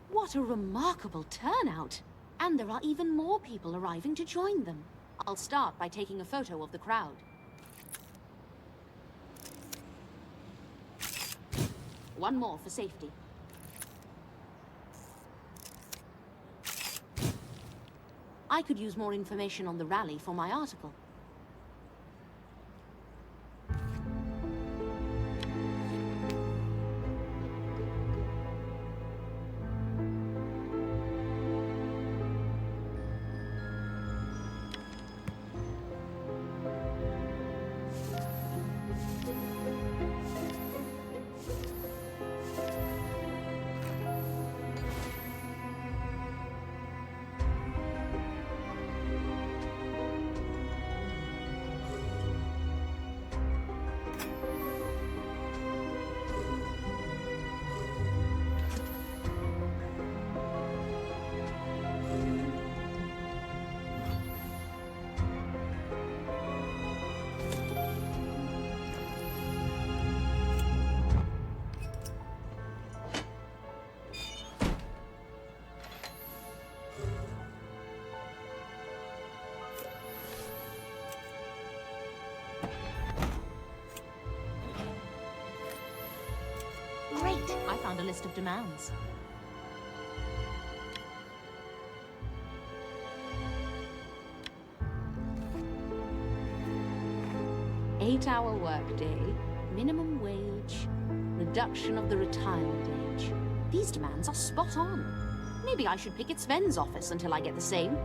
What a remarkable turnout! And there are even more people arriving to join them. I'll start by taking a photo of the crowd. One more for safety. I could use more information on the rally for my article. Great! I found a list of demands. Eight-hour workday, minimum wage, reduction of the retirement age. These demands are spot on. Maybe I should picket Sven's office until I get the same.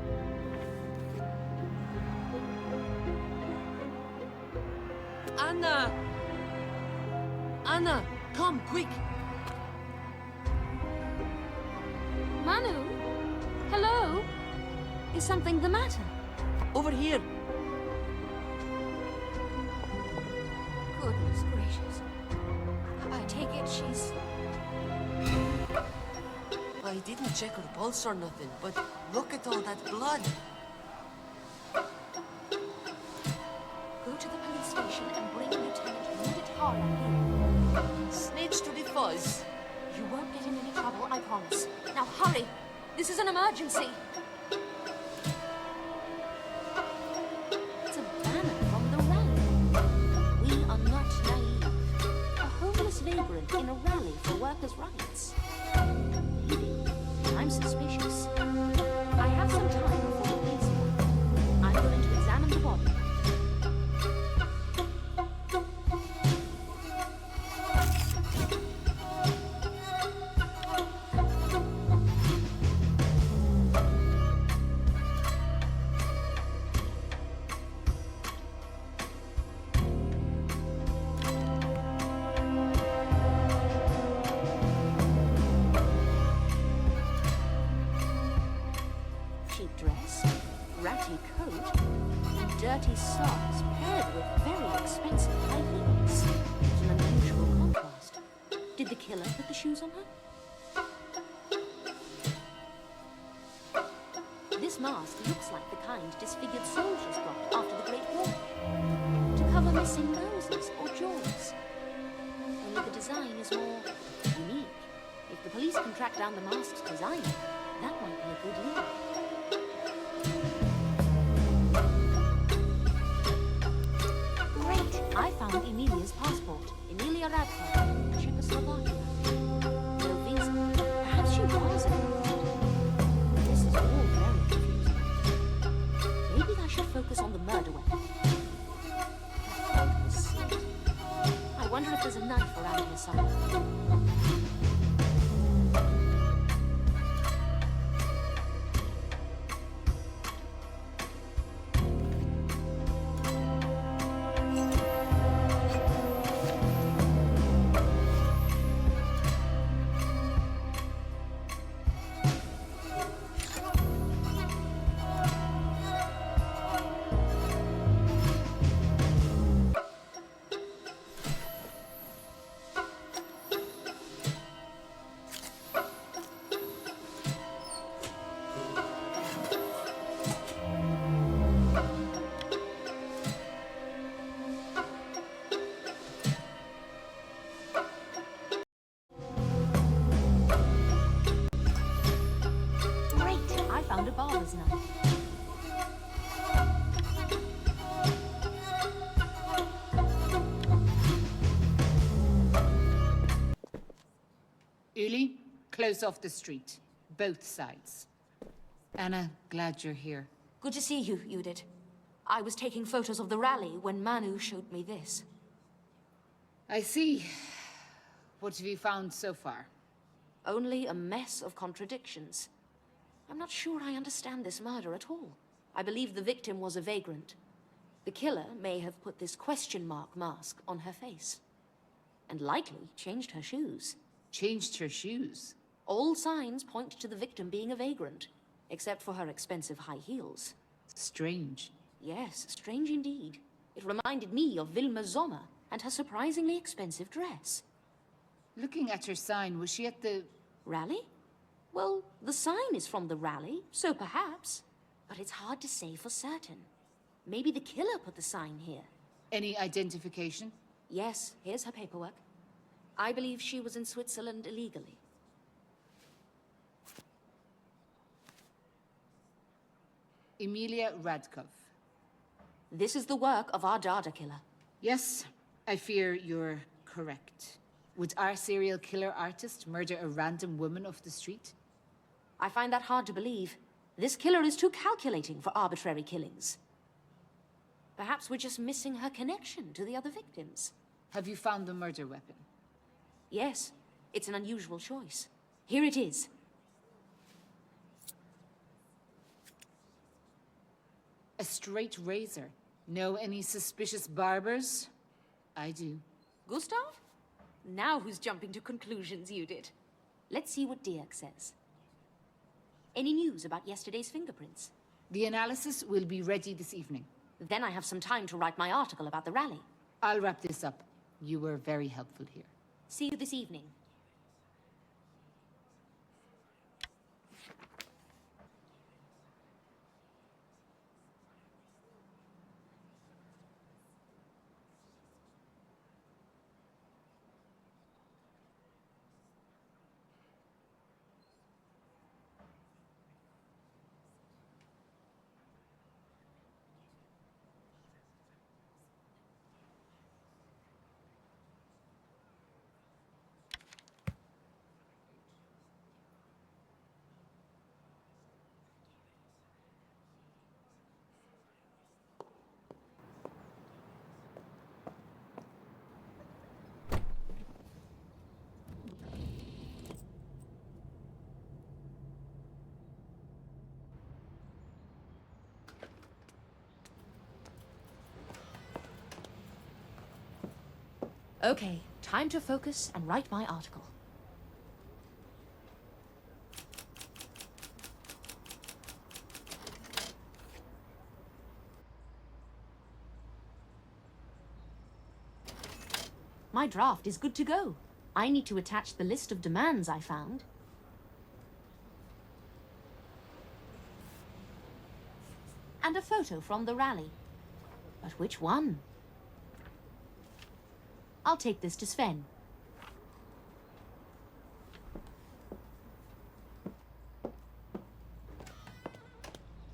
Anna! Anna, come, quick! Manu? Hello? Is something the matter? Over here! Goodness gracious. I take it she's... I didn't check her pulse or nothing, but look at all that blood. Go to the police station and bring Lieutenant Judith Harlan here. Snitch to the fuzz. You won't get in any trouble, I promise. Now hurry! This is an emergency! It's a banner from the rally. We are not naive. A homeless vagrant in a rally for workers' rights. Maybe. I'm suspicious. I have some time before the police arrive. I'm going to examine the body. Cheap dress, ratty coat, and dirty socks paired with very expensive high heels. It's an unusual contrast. Did the killer put the shoes on her? This mask looks like the kind disfigured soldiers got after the Great War, to cover missing noses or jaws. Only the design is more unique. If the police can track down the mask's designer, that might be a good lead. his passport. Emilia Radcliffe, Czechoslovakia. No visa. Perhaps she was an immigrant. This is all very confusing. Maybe I should focus on the murder weapon. The throat was slit. I wonder if there's a knife around here somewhere. Found a barber's knife. Uli, close off the street. Both sides. Anna, glad you're here. Good to see you, Judith. I was taking photos of the rally when Manu showed me this. I see. What have you found so far? Only a mess of contradictions. I'm not sure I understand this murder at all. I believe the victim was a vagrant. The killer may have put this question mark mask on her face. And likely changed her shoes. Changed her shoes? All signs point to the victim being a vagrant, except for her expensive high heels. Strange. Yes, strange indeed. It reminded me of Wilma Sommer and her surprisingly expensive dress. Looking at her sign, was she at the... Rally? Well, the sign is from the rally, so perhaps. But it's hard to say for certain. Maybe the killer put the sign here. Any identification? Yes, here's her paperwork. I believe she was in Switzerland illegally. Emilia Radcliffe. This is the work of our Dada killer. Yes, I fear you're correct. Would our serial killer artist murder a random woman off the street? I find that hard to believe. This killer is too calculating for arbitrary killings. Perhaps we're just missing her connection to the other victims. Have you found the murder weapon? Yes, it's an unusual choice. Here it is. A straight razor. Know any suspicious barbers? I do. Gustav? Now who's jumping to conclusions, you did? Let's see what Dirk says. Any news about yesterday's fingerprints? The analysis will be ready this evening. Then I have some time to write my article about the rally. I'll wrap this up. You were very helpful here. See you this evening. Okay, time to focus and write my article. My draft is good to go. I need to attach the list of demands I found. And a photo from the rally. But which one? I'll take this to Sven.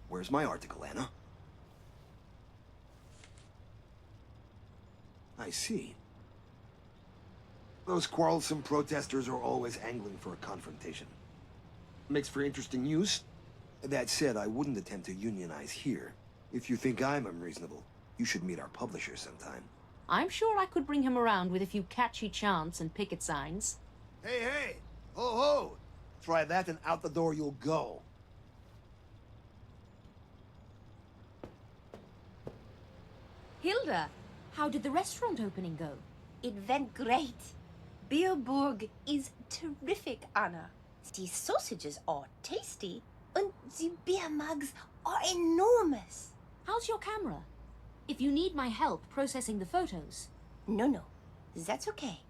Where's my article, Anna? I see. Those quarrelsome protesters are always angling for a confrontation. Makes for interesting news. That said, I wouldn't attempt to unionize here. If you think I'm unreasonable, you should meet our publisher sometime. I'm sure I could bring him around with a few catchy chants and picket signs. Hey, hey! Ho, ho! Try that and out the door you'll go. Hilda, how did the restaurant opening go? It went great. Bierburg is terrific, Anna. The sausages are tasty, and the beer mugs are enormous. How's your camera? If you need my help processing the photos. No, that's okay.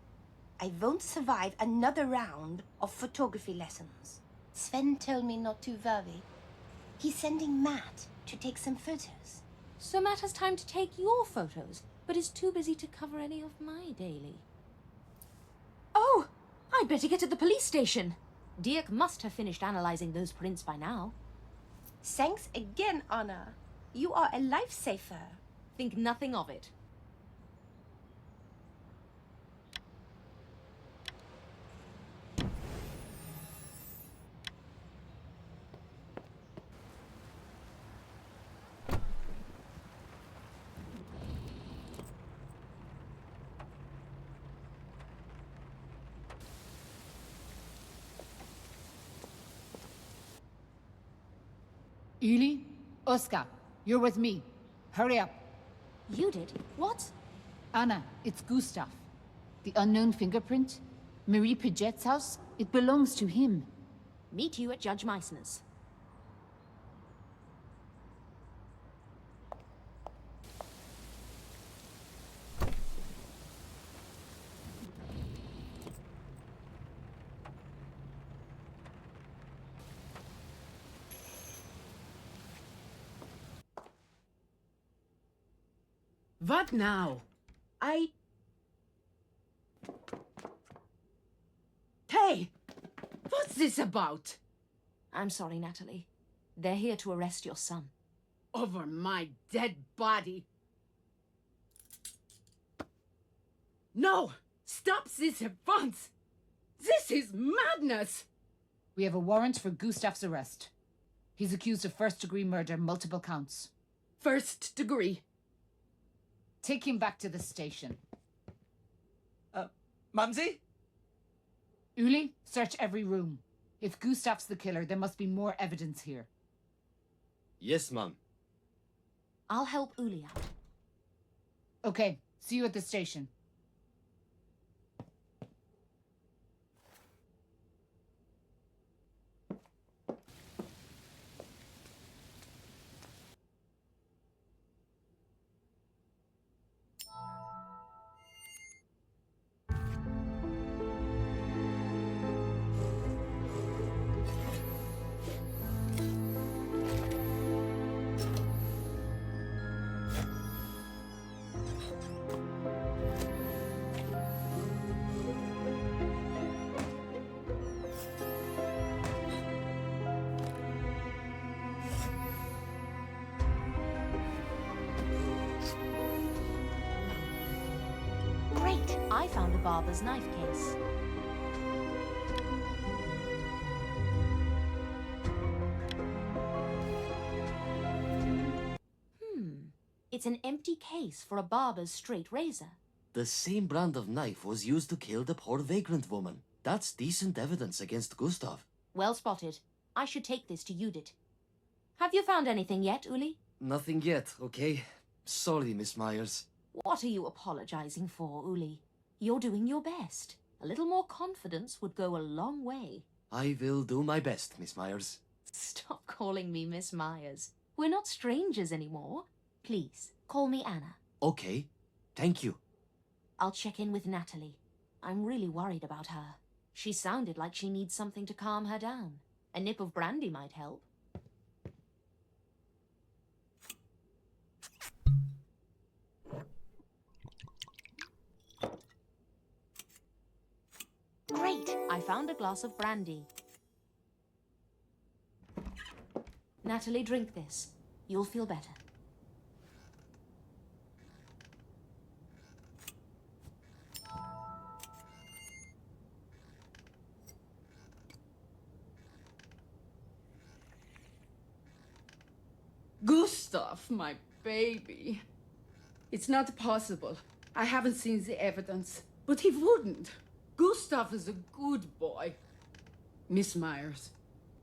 I won't survive another round of photography lessons. Sven told me not to worry. He's sending Matt to take some photos. So Matt has time to take your photos, but is too busy to cover any of my daily. Oh, I'd better get to the police station. Dirk must have finished analyzing those prints by now. Thanks again, Anna. You are a lifesaver. Think nothing of it. Uli? Oskar, you're with me. Hurry up. You did? What? Anna, it's Gustav. The unknown fingerprint? Marie Paget's house? It belongs to him. Meet you at Judge Meissner's. What now? Hey! What's this about? I'm sorry, Natalie. They're here to arrest your son. Over my dead body. No! Stop this at once! This is madness! We have a warrant for Gustav's arrest. He's accused of first-degree murder, multiple counts. First degree. Take him back to the station. Mumsy? Uli, search every room. If Gustav's the killer, there must be more evidence here. Yes, Mum. I'll help Uli out. Okay, see you at the station. Great! I found a barber's knife case. It's an empty case for a barber's straight razor. The same brand of knife was used to kill the poor vagrant woman. That's decent evidence against Gustav. Well spotted. I should take this to Judith. Have you found anything yet, Uli? Nothing yet, okay? Sorry, Miss Myers. What are you apologizing for, Uli? You're doing your best. A little more confidence would go a long way. I will do my best, Miss Myers. Stop calling me Miss Myers. We're not strangers anymore. Please, call me Anna. Okay, thank you. I'll check in with Natalie. I'm really worried about her. She sounded like she needs something to calm her down. A nip of brandy might help. Great! I found a glass of brandy. Natalie, drink this. You'll feel better. Gustav, my baby. It's not possible. I haven't seen the evidence. But he wouldn't. Gustav is a good boy. Miss Myers,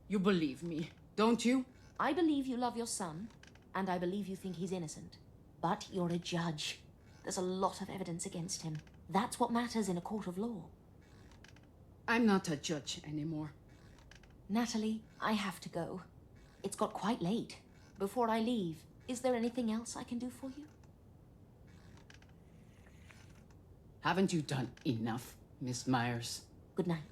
you believe me, don't you? I believe you love your son, and I believe you think he's innocent. But you're a judge. There's a lot of evidence against him. That's what matters in a court of law. I'm not a judge anymore. Natalie, I have to go. It's got quite late. Before I leave, is there anything else I can do for you? Haven't you done enough, Miss Myers? Good night.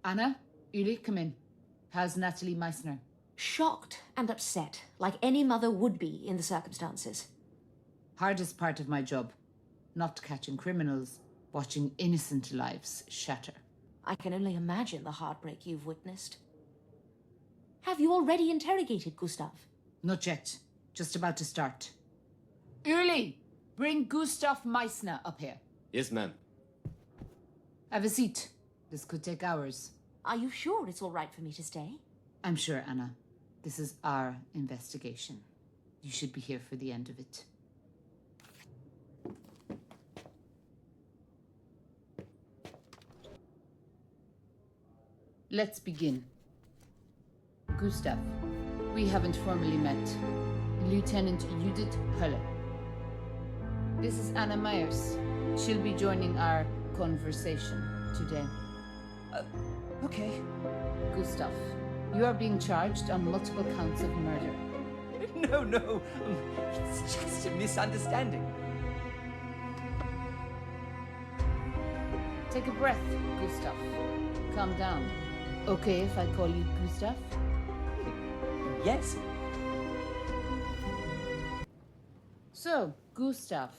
Anna, Uli, come in. How's Natalie Meissner? Shocked and upset, like any mother would be in the circumstances. Hardest part of my job. Not catching criminals, watching innocent lives shatter. I can only imagine the heartbreak you've witnessed. Have you already interrogated Gustav? Not yet. Just about to start. Uli, bring Gustav Meissner up here. Yes, ma'am. Have a seat. This could take hours. Are you sure it's all right for me to stay? I'm sure, Anna. This is our investigation. You should be here for the end of it. Let's begin. Gustav, we haven't formally met. Lieutenant Judith Hölle. This is Anna Myers. She'll be joining our conversation today. Okay. Gustav, you are being charged on multiple counts of murder. No. It's just a misunderstanding. Take a breath, Gustav. Calm down. Okay if I call you Gustav? Yes. So, Gustav,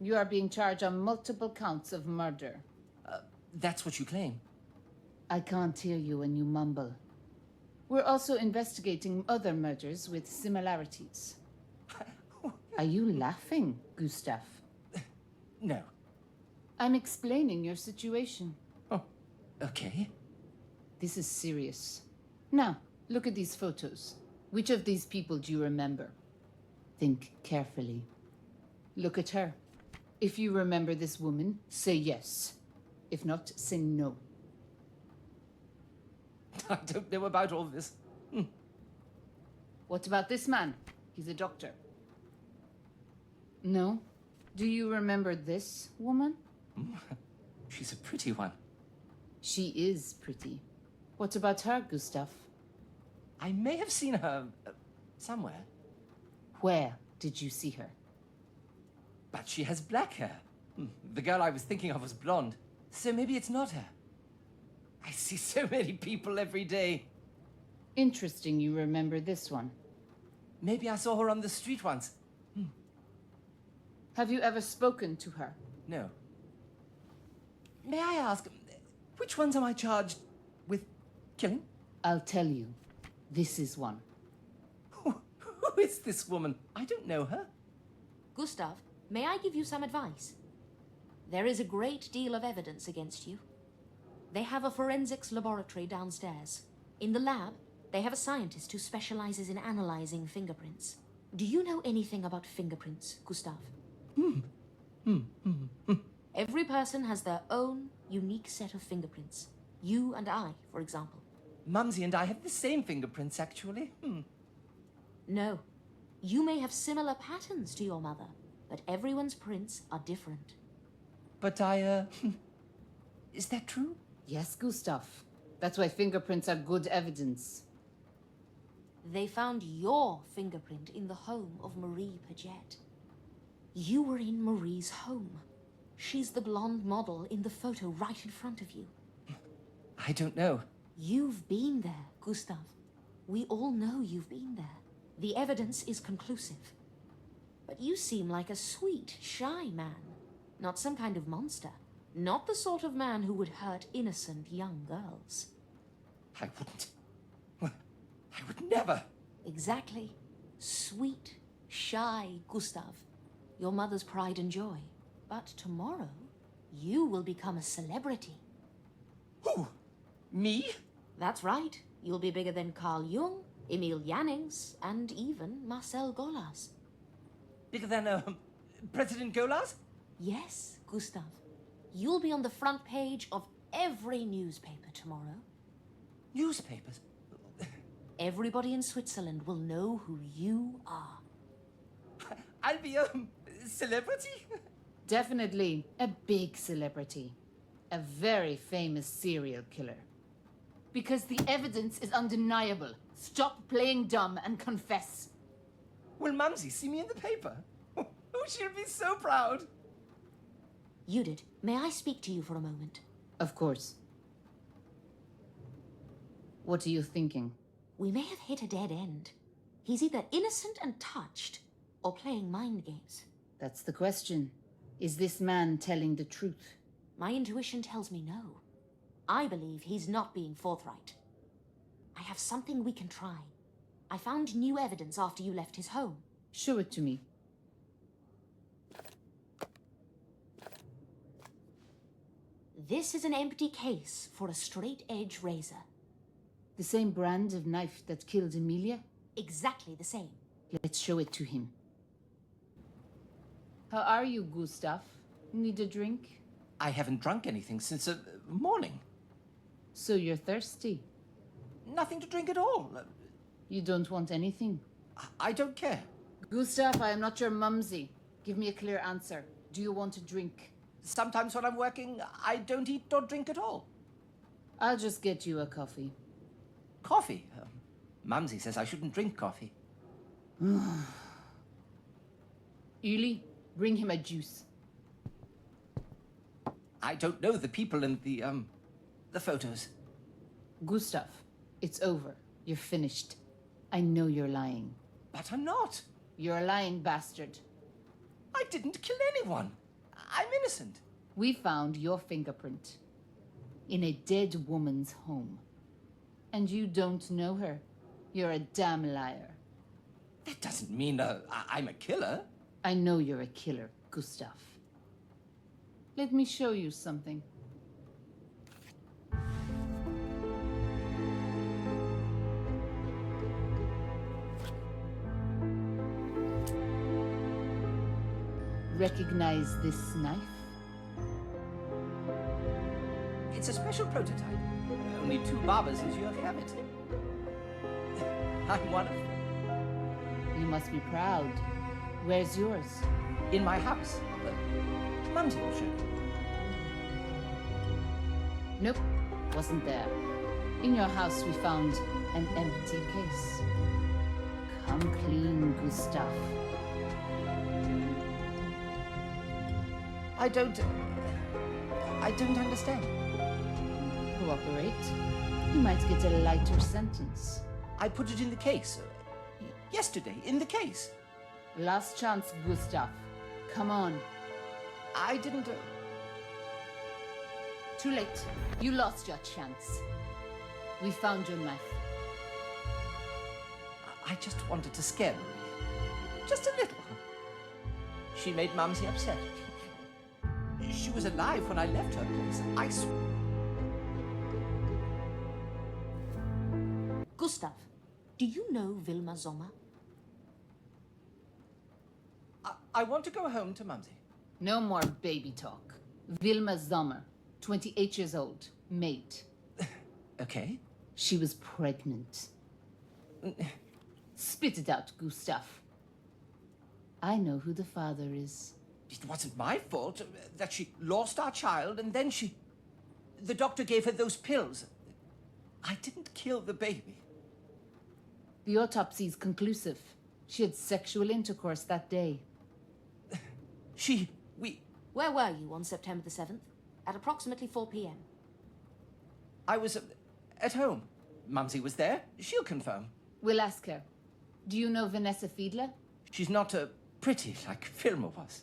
you are being charged on multiple counts of murder. That's what you claim. I can't hear you when you mumble. We're also investigating other murders with similarities. Are you laughing, Gustav? No. I'm explaining your situation. Oh, okay. This is serious. Now, look at these photos. Which of these people do you remember? Think carefully. Look at her. If you remember this woman, say yes. If not, say no. I don't know about all this. What about this man? He's a doctor. No? Do you remember this woman? She's a pretty one. She is pretty. What about her, Gustav? I may have seen her somewhere. Where did you see her? But she has black hair. The girl I was thinking of was blonde. So maybe it's not her. I see so many people every day. Interesting you remember this one. Maybe I saw her on the street once. Have you ever spoken to her? No. May I ask, which ones am I charged with killing? I'll tell you. This is one. Who is this woman? I don't know her. Gustav, may I give you some advice? There is a great deal of evidence against you. They have a forensics laboratory downstairs. In the lab, they have a scientist who specializes in analyzing fingerprints. Do you know anything about fingerprints, Gustav? Every person has their own unique set of fingerprints. You and I, for example. Mumsy and I have the same fingerprints, actually. No. You may have similar patterns to your mother, but everyone's prints are different. But is that true? Yes, Gustav. That's why fingerprints are good evidence. They found your fingerprint in the home of Marie Paget. You were in Marie's home. She's the blonde model in the photo right in front of you. I don't know. You've been there, Gustav. We all know you've been there. The evidence is conclusive. But you seem like a sweet, shy man. Not some kind of monster. Not the sort of man who would hurt innocent young girls. I wouldn't. I would never. Exactly. Sweet, shy Gustav. Your mother's pride and joy. But tomorrow, you will become a celebrity. Who? Me? That's right. You'll be bigger than Carl Jung, Emil Jannings, and even Marcel Golas. Bigger than, President Golas? Yes, Gustav. You'll be on the front page of every newspaper tomorrow. Newspapers? Everybody in Switzerland will know who you are. I'll be, celebrity? Definitely a big celebrity. A very famous serial killer. Because the evidence is undeniable. Stop playing dumb and confess. Will Mumsy see me in the paper? Oh, she'll be so proud. Judith, may I speak to you for a moment? Of course. What are you thinking? We may have hit a dead end. He's either innocent and touched, or playing mind games. That's the question. Is this man telling the truth? My intuition tells me no. I believe he's not being forthright. I have something we can try. I found new evidence after you left his home. Show it to me. This is an empty case for a straight-edge razor. The same brand of knife that killed Emilia? Exactly the same. Let's show it to him. How are you, Gustav? Need a drink? I haven't drunk anything since, morning. So you're thirsty? Nothing to drink at all. You don't want anything? I don't care. Gustav, I am not your mumsy. Give me a clear answer. Do you want a drink? Sometimes when I'm working, I don't eat or drink at all. I'll just get you a coffee. Coffee? Mumsy says I shouldn't drink coffee. Uli, bring him a juice. I don't know the people in the photos. Gustav, it's over. You're finished. I know you're lying. But I'm not. You're a lying bastard. I didn't kill anyone. I'm innocent. We found your fingerprint in a dead woman's home. And you don't know her. You're a damn liar. That doesn't mean I'm a killer. I know you're a killer, Gustav. Let me show you something. Recognize this knife? It's a special prototype. Only 2 barbers in Zurich have it. I'm one of them. You must be proud. Where's yours? In my house. Mumsy will show you. Nope, wasn't there. In your house we found an empty case. Come clean, Gustav. I don't understand. Cooperate. You might get a lighter sentence. I put it in the case. Yesterday, in the case. Last chance, Gustav. Come on. I didn't... Too late. You lost your chance. We found your knife. I just wanted to scare Marie. Just a little. She made Mumsy upset. She was alive when I left her place. I swear. Gustav, do you know Wilma Sommer? I want to go home to Mumsy. No more baby talk. Wilma Sommer, 28 years old, maid. Okay. She was pregnant. Spit it out, Gustav. I know who the father is. It wasn't my fault that she lost our child, and then the doctor gave her those pills. I didn't kill the baby. The autopsy's conclusive. She had sexual intercourse that day. Where were you on September the 7th? At approximately 4 p.m. I was at home. Mumsy was there. She'll confirm. We'll ask her. Do you know Vanessa Fiedler? She's not pretty like Filmer was.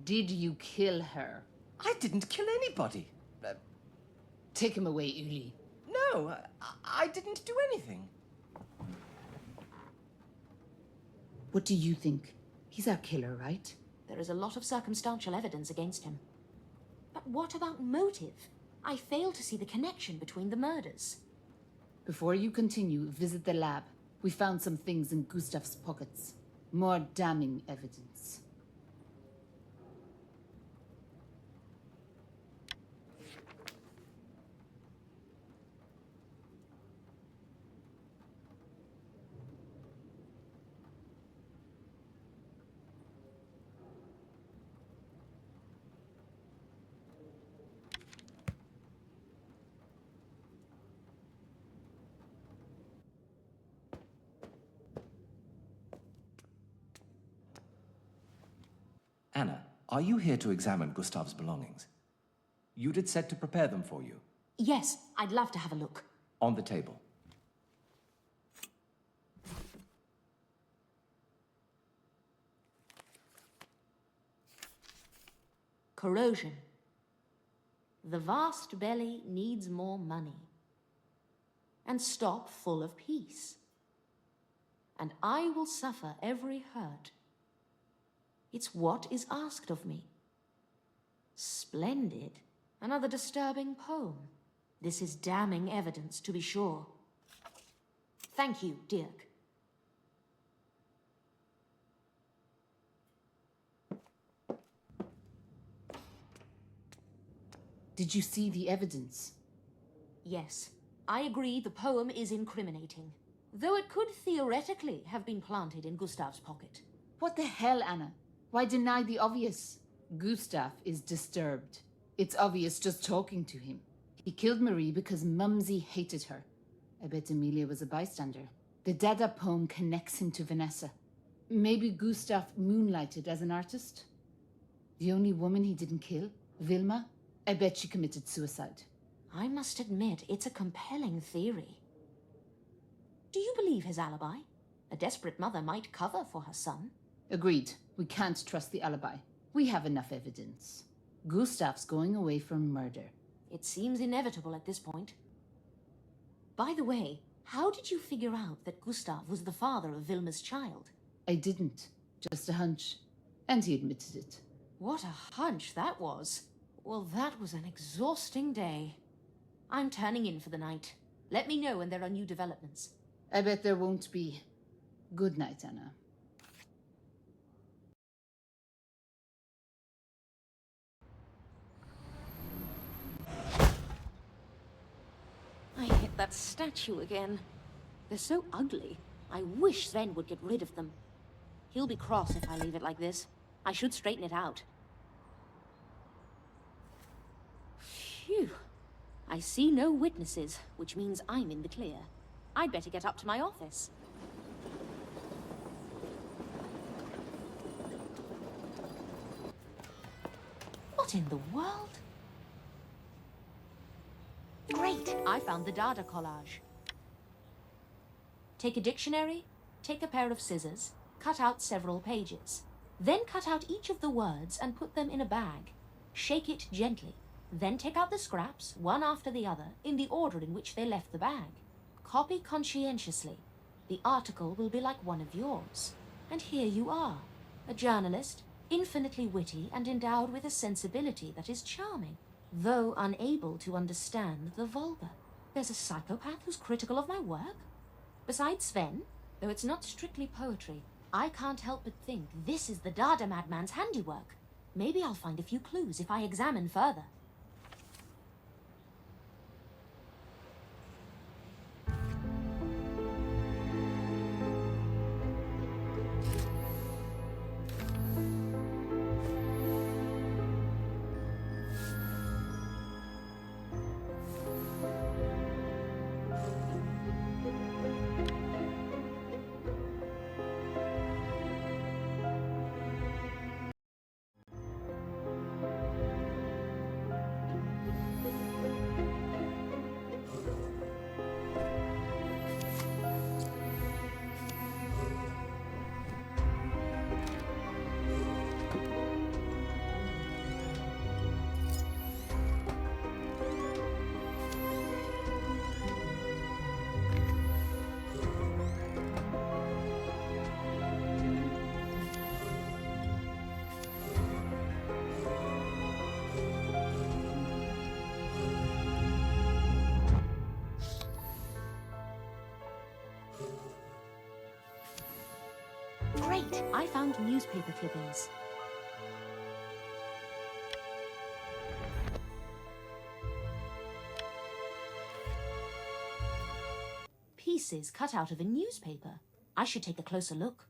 Did you kill her? I didn't kill anybody. Take him away, Uli. No, I didn't do anything. What do you think? He's our killer, right? There is a lot of circumstantial evidence against him. But what about motive? I fail to see the connection between the murders. Before you continue, visit the lab. We found some things in Gustav's pockets. More damning evidence. Anna, are you here to examine Gustav's belongings? Judith said to prepare them for you. Yes, I'd love to have a look. On the table. Corrosion. The vast belly needs more money. And stop full of peace. And I will suffer every hurt. It's what is asked of me. Splendid. Another disturbing poem. This is damning evidence, to be sure. Thank you, Dirk. Did you see the evidence? Yes, I agree the poem is incriminating. Though it could theoretically have been planted in Gustav's pocket. What the hell, Anna? Why deny the obvious? Gustav is disturbed. It's obvious just talking to him. He killed Marie because Mumsy hated her. I bet Emilia was a bystander. The Dada poem connects him to Vanessa. Maybe Gustav moonlighted as an artist? The only woman he didn't kill, Vilma? I bet she committed suicide. I must admit, it's a compelling theory. Do you believe his alibi? A desperate mother might cover for her son. Agreed. We can't trust the alibi. We have enough evidence. Gustav's going away for murder. It seems inevitable at this point. By the way, how did you figure out that Gustav was the father of Vilma's child? I didn't. Just a hunch. And he admitted it. What a hunch that was. Well, that was an exhausting day. I'm turning in for the night. Let me know when there are new developments. I bet there won't be. Good night, Anna. I hit that statue again. They're so ugly. I wish Sven would get rid of them. He'll be cross if I leave it like this. I should straighten it out. Phew. I see no witnesses, which means I'm in the clear. I'd better get up to my office. What in the world? Great! I found the Dada collage. Take a dictionary, take a pair of scissors, cut out several pages. Then cut out each of the words and put them in a bag. Shake it gently. Then take out the scraps, one after the other, in the order in which they left the bag. Copy conscientiously. The article will be like one of yours. And here you are, a journalist, infinitely witty and endowed with a sensibility that is charming, though unable to understand the vulgar. There's a psychopath who's critical of my work? Besides Sven, though it's not strictly poetry, I can't help but think this is the Dada madman's handiwork. Maybe I'll find a few clues if I examine further. Wait, I found newspaper clippings. Pieces cut out of a newspaper. I should take a closer look.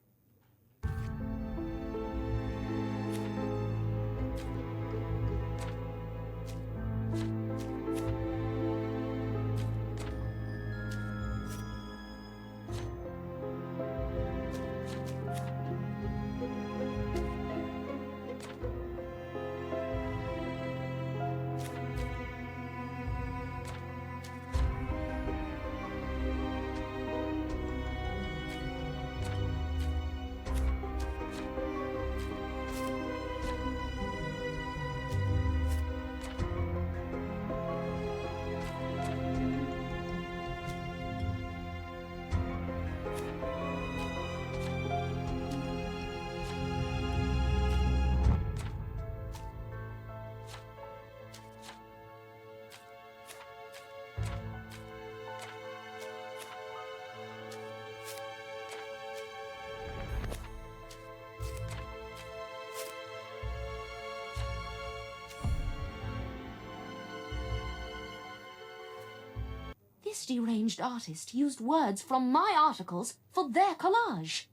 This deranged artist used words from my articles for their collage.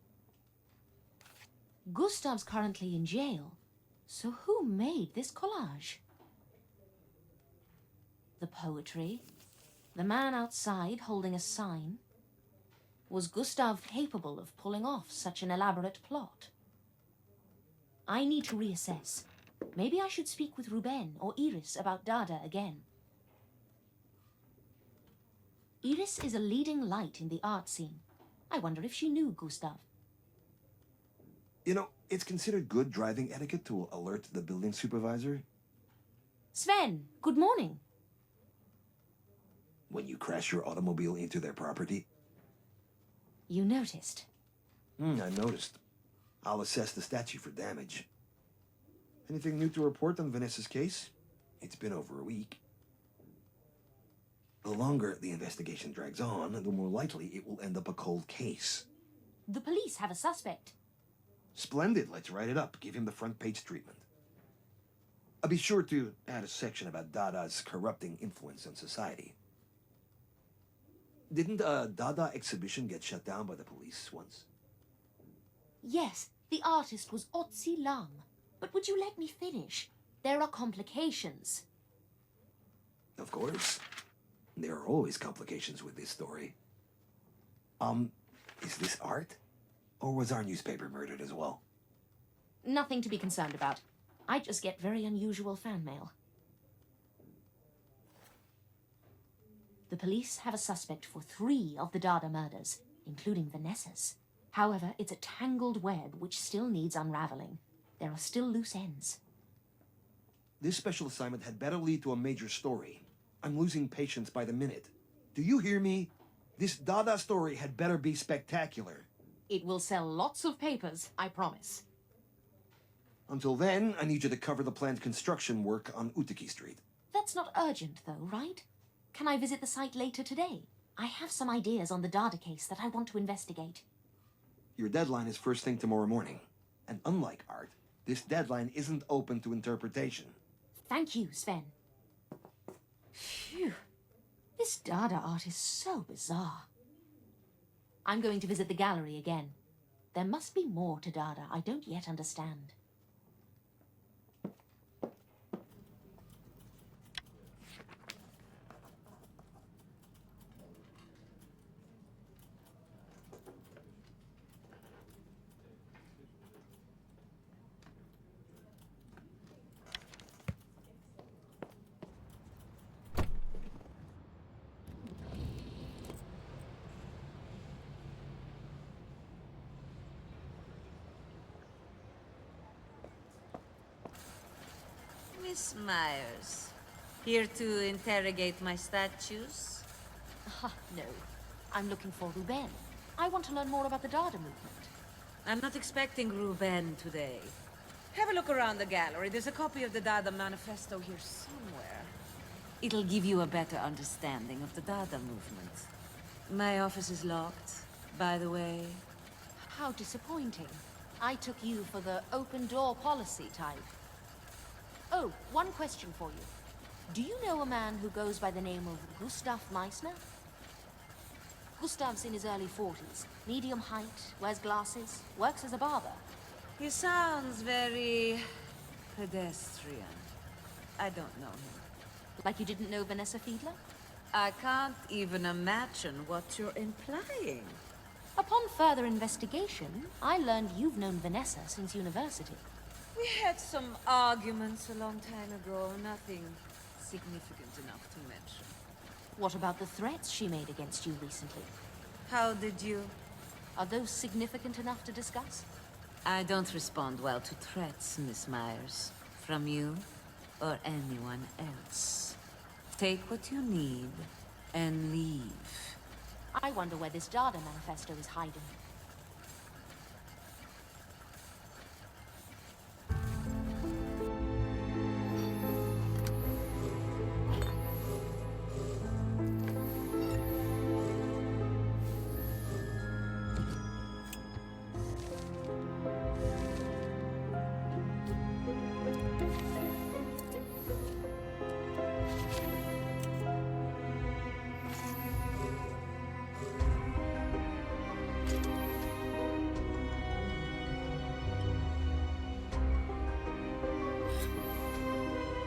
Gustav's currently in jail, so who made this collage? The poetry, the man outside holding a sign. Was Gustav capable of pulling off such an elaborate plot? I need to reassess. Maybe I should speak with Ruben or Iris about Dada again. Iris is a leading light in the art scene. I wonder if she knew Gustav. You know, it's considered good driving etiquette to alert the building supervisor. Sven, good morning. When you crash your automobile into their property. You noticed? I noticed. I'll assess the statue for damage. Anything new to report on Vanessa's case? It's been over a week. The longer the investigation drags on, the more likely it will end up a cold case. The police have a suspect. Splendid, let's write it up. Give him the front page treatment. I'll be sure to add a section about Dada's corrupting influence on society. Didn't a Dada exhibition get shut down by the police once? Yes, the artist was Otzi Lang. But would you let me finish? There are complications. Of course. There are always complications with this story. Is this art? Or was our newspaper murdered as well? Nothing to be concerned about. I just get very unusual fan mail. The police have a suspect for 3 of the Dada murders, including Vanessa's. However, it's a tangled web which still needs unraveling. There are still loose ends. This special assignment had better lead to a major story. I'm losing patience by the minute. Do you hear me? This Dada story had better be spectacular. It will sell lots of papers, I promise. Until then, I need you to cover the planned construction work on Utiki Street. That's not urgent, though, right? Can I visit the site later today? I have some ideas on the Dada case that I want to investigate. Your deadline is first thing tomorrow morning. And unlike art, this deadline isn't open to interpretation. Thank you, Sven. Phew. This Dada art is so bizarre. I'm going to visit the gallery again. There must be more to Dada I don't yet understand. Miss Myers, here to interrogate my statues? No. I'm looking for Ruben. I want to learn more about the Dada movement. I'm not expecting Ruben today. Have a look around the gallery. There's a copy of the Dada manifesto here somewhere. It'll give you a better understanding of the Dada movement. My office is locked, by the way. How disappointing. I took you for the open door policy type. Oh, one question for you. Do you know a man who goes by the name of Gustav Meissner? Gustav's in his early 40s, medium height, wears glasses, works as a barber. He sounds very pedestrian. I don't know him. Like you didn't know Vanessa Fiedler? I can't even imagine what you're implying. Upon further investigation, I learned you've known Vanessa since university. We had some arguments a long time ago, nothing significant enough to mention. What about the threats she made against you recently? How did you? Are those significant enough to discuss? I don't respond well to threats, Miss Myers. From you or anyone else. Take what you need and leave. I wonder where this Dada manifesto is hiding.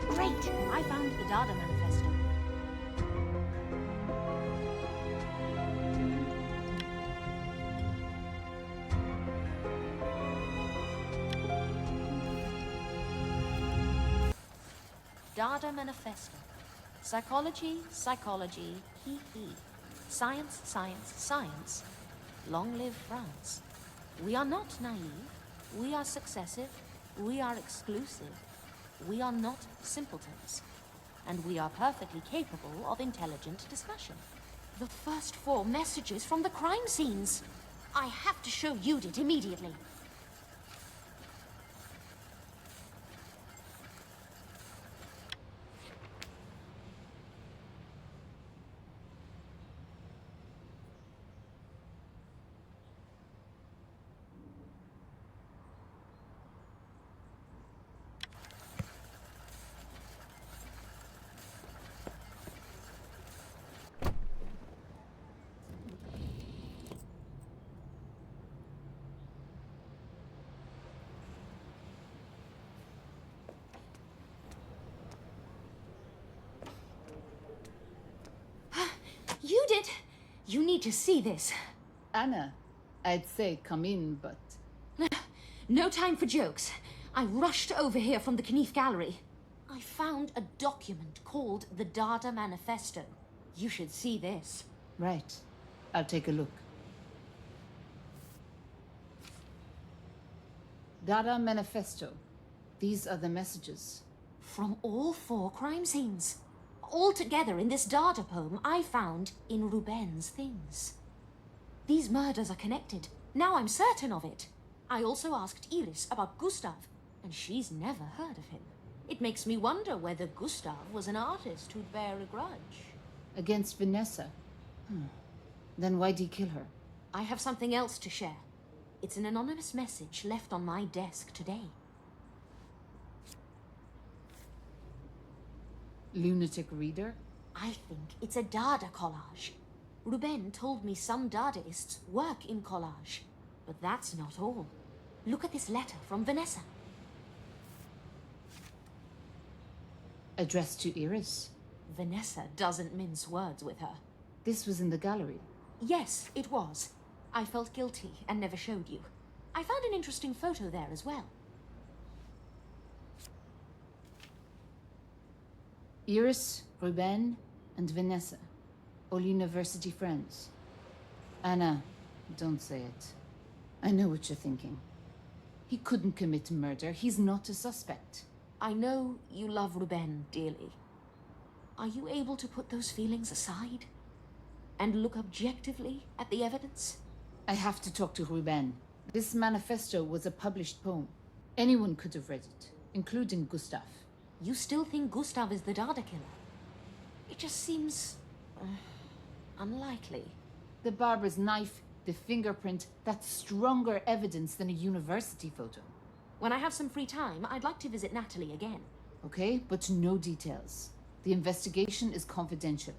Great! I found the Dada manifesto. Dada manifesto. Psychology, psychology, hee hee. Science, science, science. Long live France. We are not naive. We are successive. We are exclusive. We are not simpletons, and we are perfectly capable of intelligent discussion. The first 4 messages from the crime scenes. I have to show Judith immediately. Judith, you need to see this. Anna, I'd say come in, but... No time for jokes. I rushed over here from the Knief Gallery. I found a document called the Dada Manifesto. You should see this. Right. I'll take a look. Dada Manifesto. These are the messages. From all 4 crime scenes. All together in this Dada poem I found in Ruben's things. These murders are connected. Now I'm certain of it. I also asked Iris about Gustav, and she's never heard of him. It makes me wonder whether Gustav was an artist who'd bear a grudge. Against Vanessa? Then why'd he kill her? I have something else to share. It's an anonymous message left on my desk today. Lunatic reader? I think it's a Dada collage. Ruben told me some Dadaists work in collage. But that's not all. Look at this letter from Vanessa. Addressed to Iris? Vanessa doesn't mince words with her. This was in the gallery? Yes, it was. I felt guilty and never showed you. I found an interesting photo there as well. Iris, Ruben, and Vanessa. All university friends. Anna, don't say it. I know what you're thinking. He couldn't commit murder. He's not a suspect. I know you love Ruben dearly. Are you able to put those feelings aside? And look objectively at the evidence? I have to talk to Ruben. This manifesto was a published poem. Anyone could have read it, including Gustav. You still think Gustav is the Dada killer? It just seems... unlikely. The barber's knife The fingerprint, that's stronger evidence than a university photo. When I have some free time, I'd like to visit Natalie again. Okay, but no details. The investigation is confidential.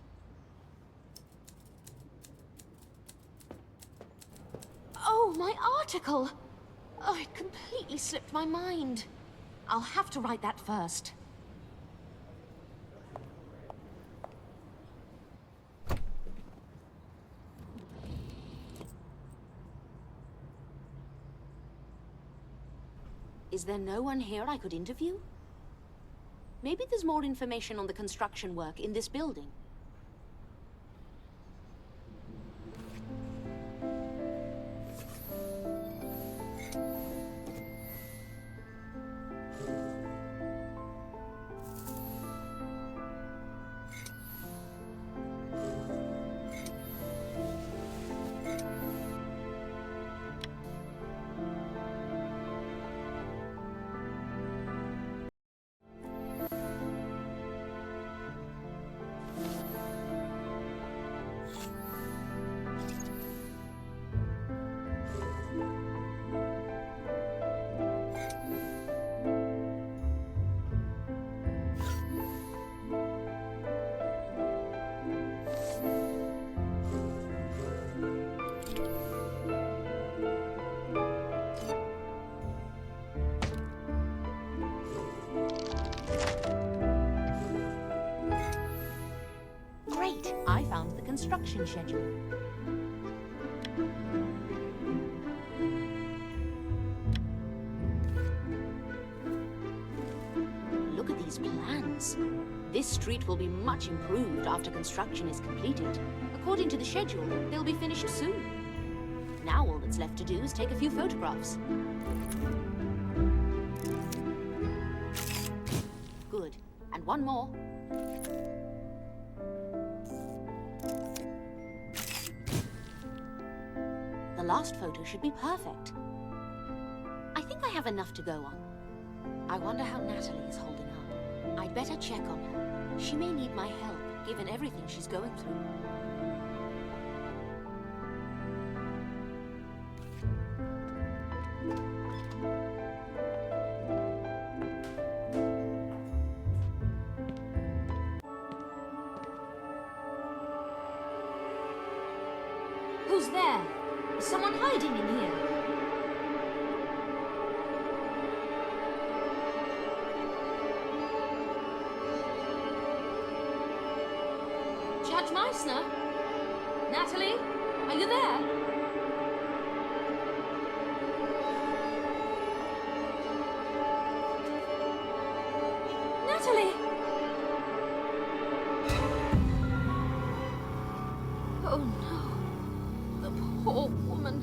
Oh, my article! Oh, it completely slipped my mind. I'll have to write that first. Is there no one here I could interview? Maybe there's more information on the construction work in this building. Great! I found the construction schedule. Look at these plans. This street will be much improved after construction is completed. According to the schedule, they'll be finished soon. Now all that's left to do is take a few photographs. Good. And one more. The last photo should be perfect. I think I have enough to go on. I wonder how Natalie is holding up. I'd better check on her. She may need my help, given everything she's going through. Who's there? Is someone hiding in here? Judge Meissner? Natalie? Are you there? Natalie! Oh no. The poor woman.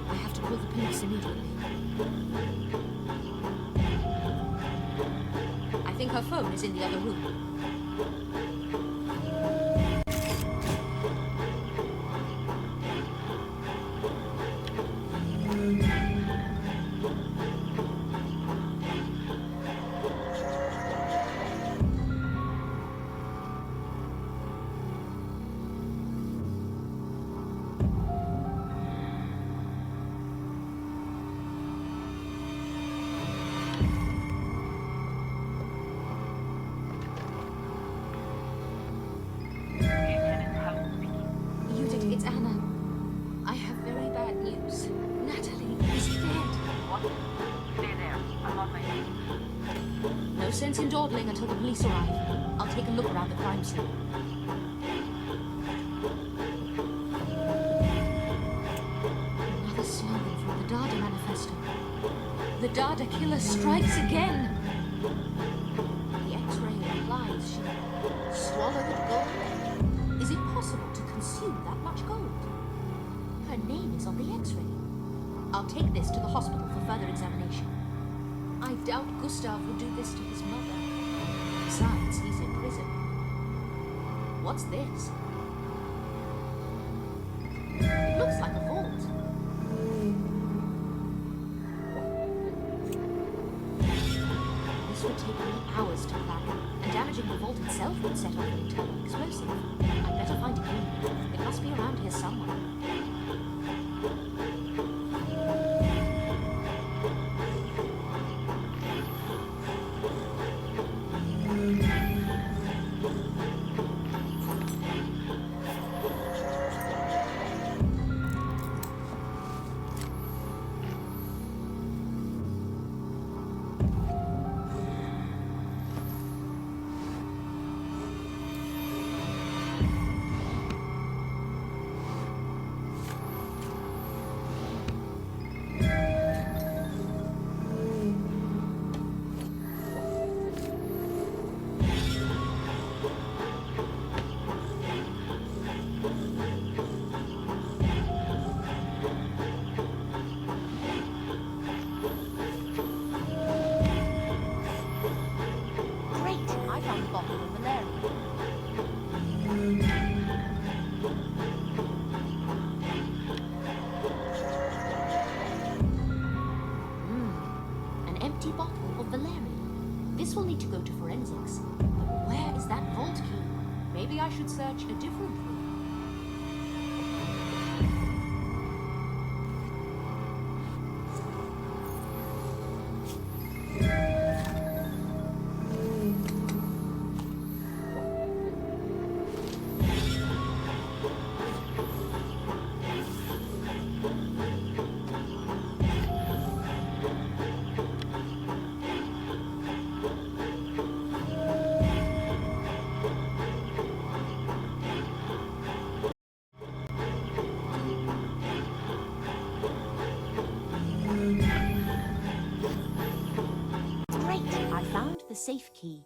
I have to call the police immediately. I think her phone is in the other room. It's Anna. I have very bad news. Natalie is dead. What? Stay there. I'm on my way. No sense in dawdling until the police arrive. I'll take a look around the crime scene. Another slogan from the Dada manifesto. The Dada killer strikes again. The X-ray implies she swallowed gold. Is it possible to consume that much gold? Her name is on the X-ray. I'll take this to the hospital for further examination. I doubt Gustav would do this to his mother. Besides, he's in prison. What's this? It looks like a vault. This would take me hours to crack, and damaging the vault itself would set off an internal explosive. I'd better find a key. It must be around here somewhere. This will need to go to forensics. But where is that vault key? Maybe I should search a different room. The safe key.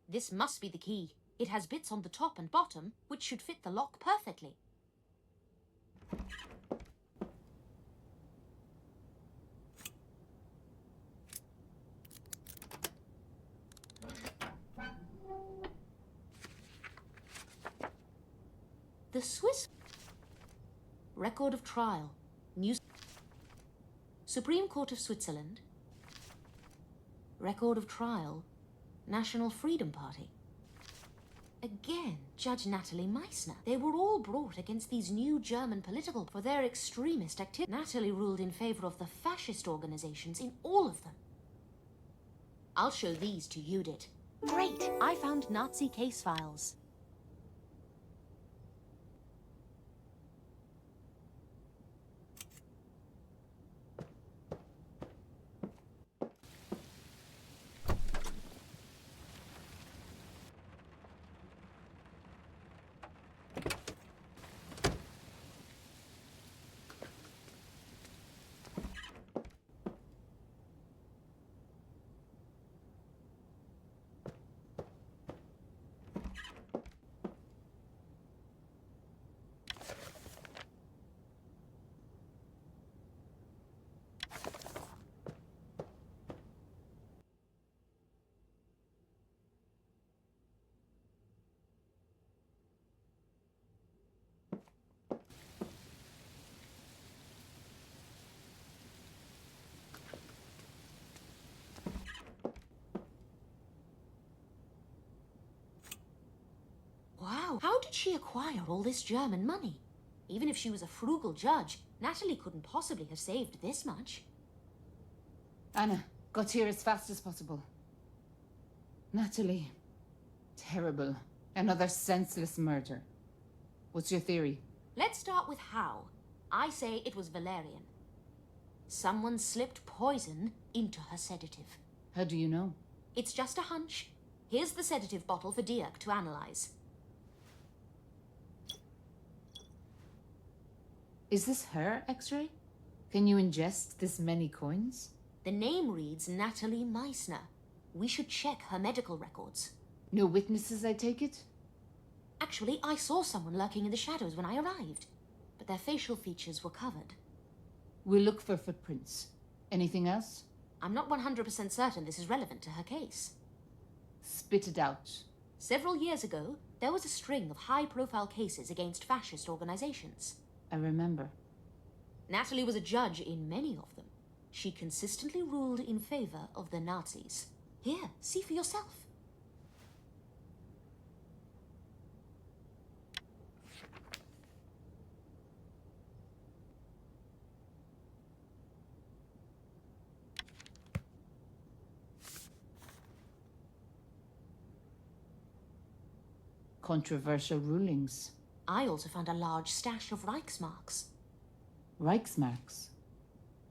This must be the key. It has bits on the top and bottom, which should fit the lock perfectly. The Swiss Record of Trial, New Supreme Court of Switzerland. Record of Trial, National Freedom Party. Again, Judge Natalie Meissner. They were all brought against these new German political for their extremist activity. Natalie ruled in favor of the fascist organizations in all of them. I'll show these to Judith. Great! I found Nazi case files. Wow, how did she acquire all this German money? Even if she was a frugal judge, Natalie couldn't possibly have saved this much. Anna, got here as fast as possible. Natalie. Terrible. Another senseless murder. What's your theory? Let's start with how. I say it was Valerian. Someone slipped poison into her sedative. How do you know? It's just a hunch. Here's the sedative bottle for Dirk to analyze. Is this her X-ray? Can you ingest this many coins? The name reads Natalie Meissner. We should check her medical records. No witnesses, I take it? Actually, I saw someone lurking in the shadows when I arrived, but their facial features were covered. We'll look for footprints. Anything else? I'm not 100% certain this is relevant to her case. Spit it out. Several years ago, there was a string of high-profile cases against fascist organizations. I remember. Natalie was a judge in many of them. She consistently ruled in favor of the Nazis. Here, see for yourself. Controversial rulings. I also found a large stash of Reichsmarks. Reichsmarks?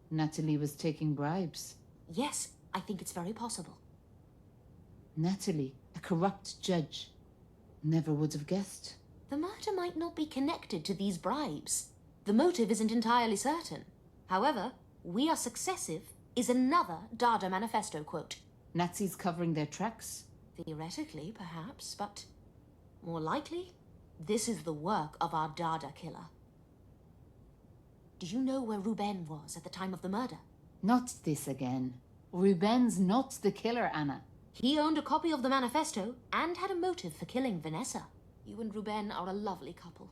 Natalie was taking bribes. Yes, I think it's very possible. Natalie, a corrupt judge. Never would have guessed. The murder might not be connected to these bribes. The motive isn't entirely certain. However, "We are successive" is another Dada manifesto quote. Nazis covering their tracks? Theoretically, perhaps, but more likely, this is the work of our Dada killer. Do you know where Ruben was at the time of the murder? Not this again. Ruben's not the killer, Anna. He owned a copy of the manifesto and had a motive for killing Vanessa. You and Ruben are a lovely couple.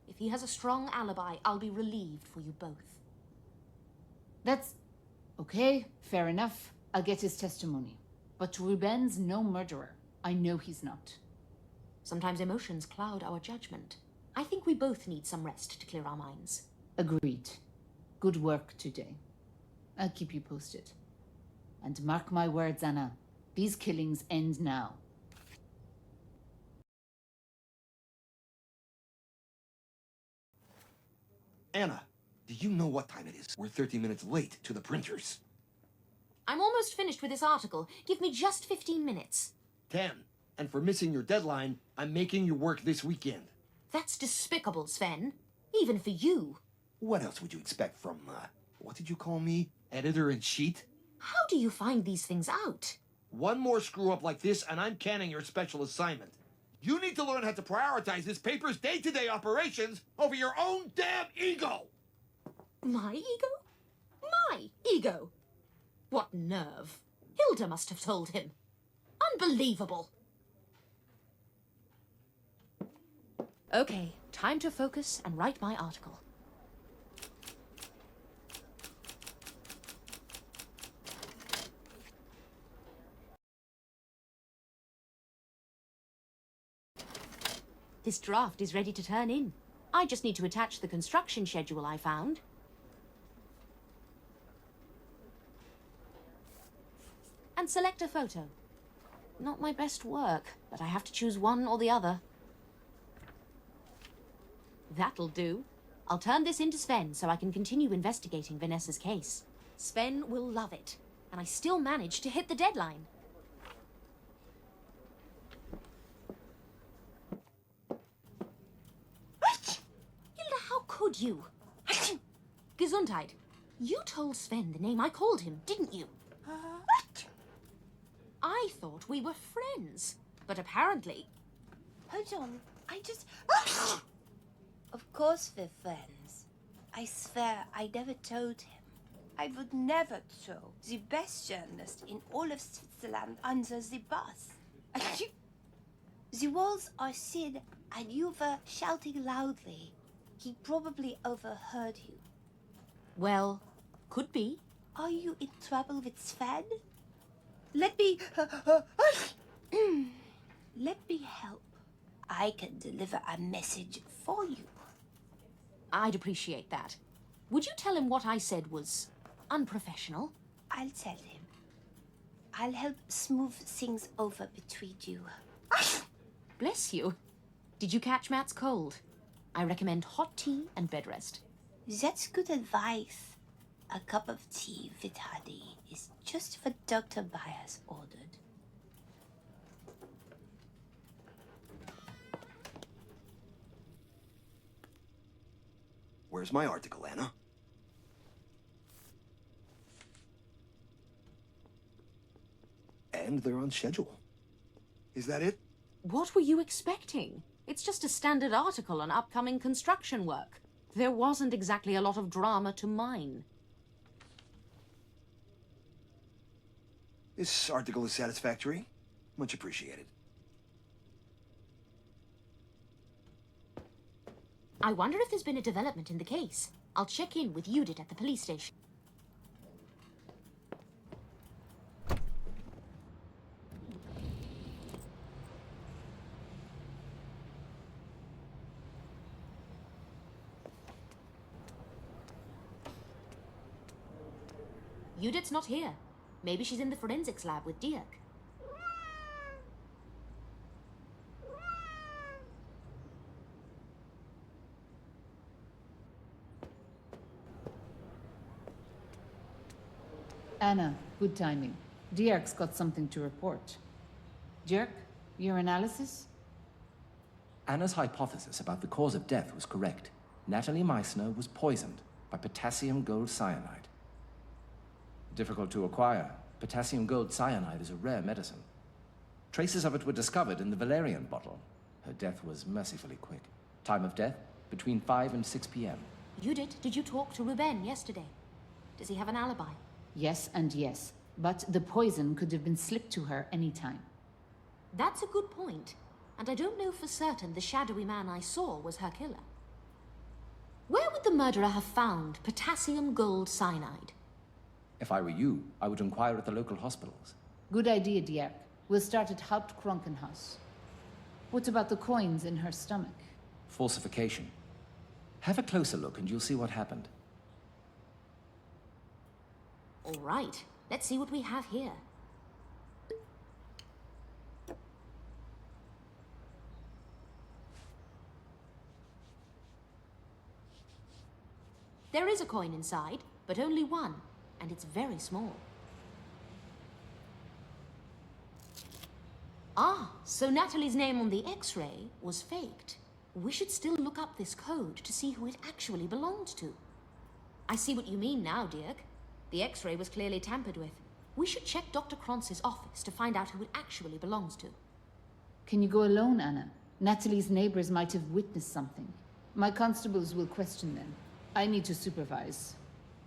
If he has a strong alibi, I'll be relieved for you both. That's... okay, fair enough. I'll get his testimony. But Ruben's no murderer. I know he's not. Sometimes emotions cloud our judgment. I think we both need some rest to clear our minds. Agreed. Good work today. I'll keep you posted. And mark my words, Anna. These killings end now. Anna, do you know what time it is? We're 30 minutes late to the printers. I'm almost finished with this article. Give me just 15 minutes. 10. And for missing your deadline, I'm making you work this weekend. That's despicable, Sven. Even for you. What else would you expect from, what did you call me? Editor-in-chief? How do you find these things out? One more screw-up like this, and I'm canning your special assignment. You need to learn how to prioritize this paper's day-to-day operations over your own damn ego! My ego? My ego? What nerve. Hilda must have told him. Unbelievable. Okay, time to focus and write my article. This draft is ready to turn in. I just need to attach the construction schedule I found. And select a photo. Not my best work, but I have to choose one or the other. That'll do. I'll turn this into Sven so I can continue investigating Vanessa's case. Sven will love it, and I still managed to hit the deadline. Hilda, how could you? Gesundheit. You told Sven the name I called him, didn't you? I thought we were friends, but apparently... Hold on, I just... Of course we're friends. I swear I never told him. I would never throw the best journalist in all of Switzerland under the bus. The walls are thin and you were shouting loudly. He probably overheard you. Well, could be. Are you in trouble with Sven? Let me... Let me help. I can deliver a message for you. I'd appreciate that. Would you tell him what I said was unprofessional? I'll tell him. I'll help smooth things over between you. Bless you. Did you catch Matt's cold? I recommend hot tea and bed rest. That's good advice. A cup of tea with honey is just what Dr. Byers ordered. Where's my article, Anna? And they're on schedule. Is that it? What were you expecting? It's just a standard article on upcoming construction work. There wasn't exactly a lot of drama to mine. This article is satisfactory. Much appreciated. I wonder if there's been a development in the case. I'll check in with Judith at the police station. Judith's not here. Maybe she's in the forensics lab with Dirk. Anna, good timing. Dirk's got something to report. Dirk, your analysis? Anna's hypothesis about the cause of death was correct. Natalie Meissner was poisoned by potassium gold cyanide. Difficult to acquire, potassium gold cyanide is a rare medicine. Traces of it were discovered in the valerian bottle. Her death was mercifully quick. Time of death, between 5 and 6 p.m. Judith, did you talk to Ruben yesterday? Does he have an alibi? Yes and yes, but the poison could have been slipped to her any time. That's a good point. And I don't know for certain the shadowy man I saw was her killer. Where would the murderer have found potassium gold cyanide? If I were you, I would inquire at the local hospitals. Good idea, Dirk. We'll start at Hauptkrankenhaus. What about the coins in her stomach? Falsification. Have a closer look and you'll see what happened. All right, let's see what we have here. There is a coin inside, but only one, and it's very small. Ah, so Natalie's name on the X-ray was faked. We should still look up this code to see who it actually belonged to. I see what you mean now, Dirk. The X-ray was clearly tampered with. We should check Dr. Kronz's office to find out who it actually belongs to. Can you go alone, Anna? Natalie's neighbors might have witnessed something. My constables will question them. I need to supervise.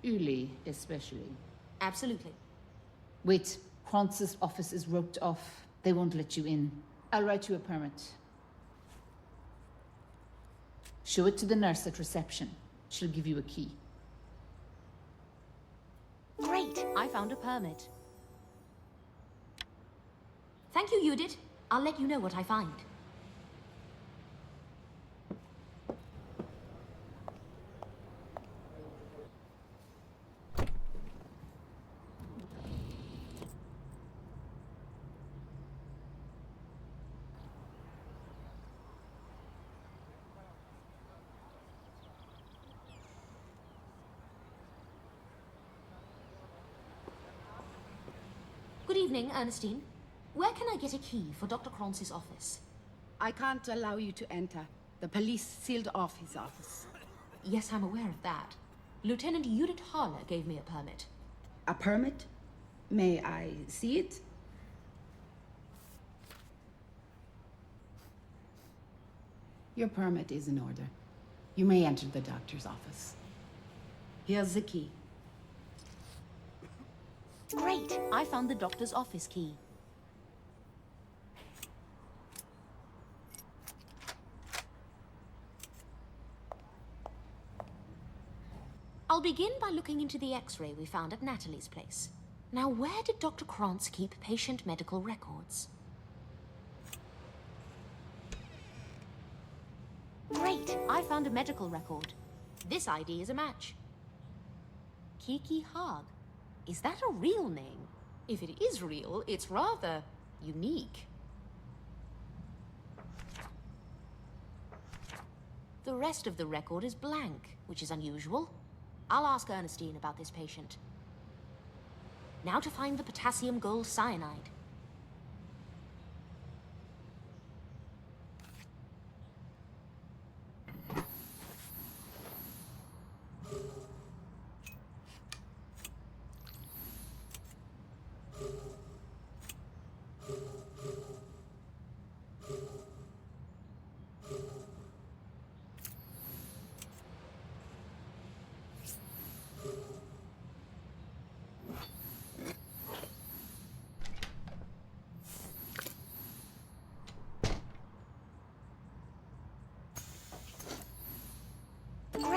Uli, especially. Absolutely. Wait, Kronz's office is roped off. They won't let you in. I'll write you a permit. Show it to the nurse at reception. She'll give you a key. Great, I found a permit. Thank you, Judith. I'll let you know what I find. Good evening, Ernestine. Where can I get a key for Dr. Kronz's office? I can't allow you to enter. The police sealed off his office. Yes, I'm aware of that. Lieutenant Judith Haller gave me a permit. A permit? May I see it? Your permit is in order. You may enter the doctor's office. Here's the key. Great! I found the doctor's office key. I'll begin by looking into the X-ray we found at Natalie's place. Now, where did Dr. Kronz keep patient medical records? Great! I found a medical record. This ID is a match. Kiki Haag. Is that a real name? If it is real, it's rather unique. The rest of the record is blank, which is unusual. I'll ask Ernestine about this patient. Now to find the potassium gold cyanide.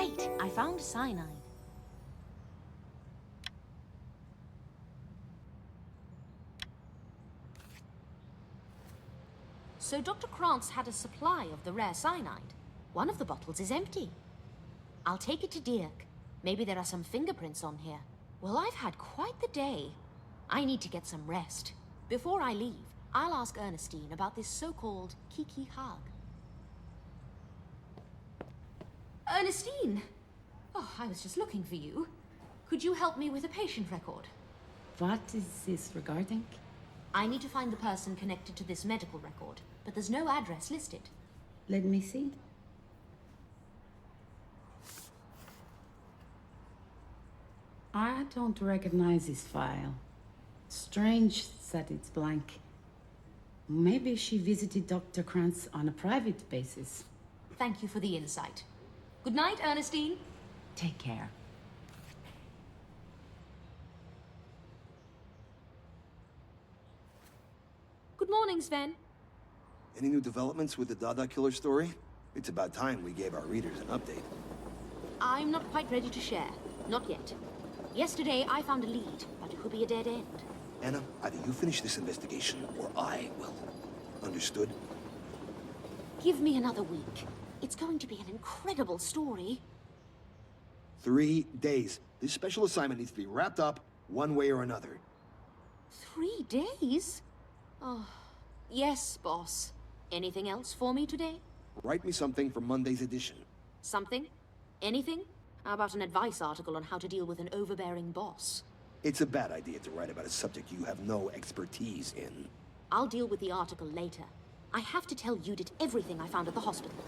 Great, I found cyanide. So Dr. Krantz had a supply of the rare cyanide. One of the bottles is empty. I'll take it to Dirk. Maybe there are some fingerprints on here. Well, I've had quite the day. I need to get some rest. Before I leave, I'll ask Ernestine about this so-called Kiki Hag. Ernestine! Oh, I was just looking for you. Could you help me with a patient record? What is this regarding? I need to find the person connected to this medical record, but there's no address listed. Let me see. I don't recognize this file. Strange that it's blank. Maybe she visited Dr. Krantz on a private basis. Thank you for the insight. Good night, Ernestine. Take care. Good morning, Sven. Any new developments with the Dada killer story? It's about time we gave our readers an update. I'm not quite ready to share. Not yet. Yesterday, I found a lead, but it could be a dead end. Anna, either you finish this investigation, or I will. Understood? Give me another week. It's going to be an incredible story. 3 days. This special assignment needs to be wrapped up one way or another. 3 days? Oh, yes, boss. Anything else for me today? Write me something for Monday's edition. Something? Anything? How about an advice article on how to deal with an overbearing boss? It's a bad idea to write about a subject you have no expertise in. I'll deal with the article later. I have to tell Judith everything I found at the hospital.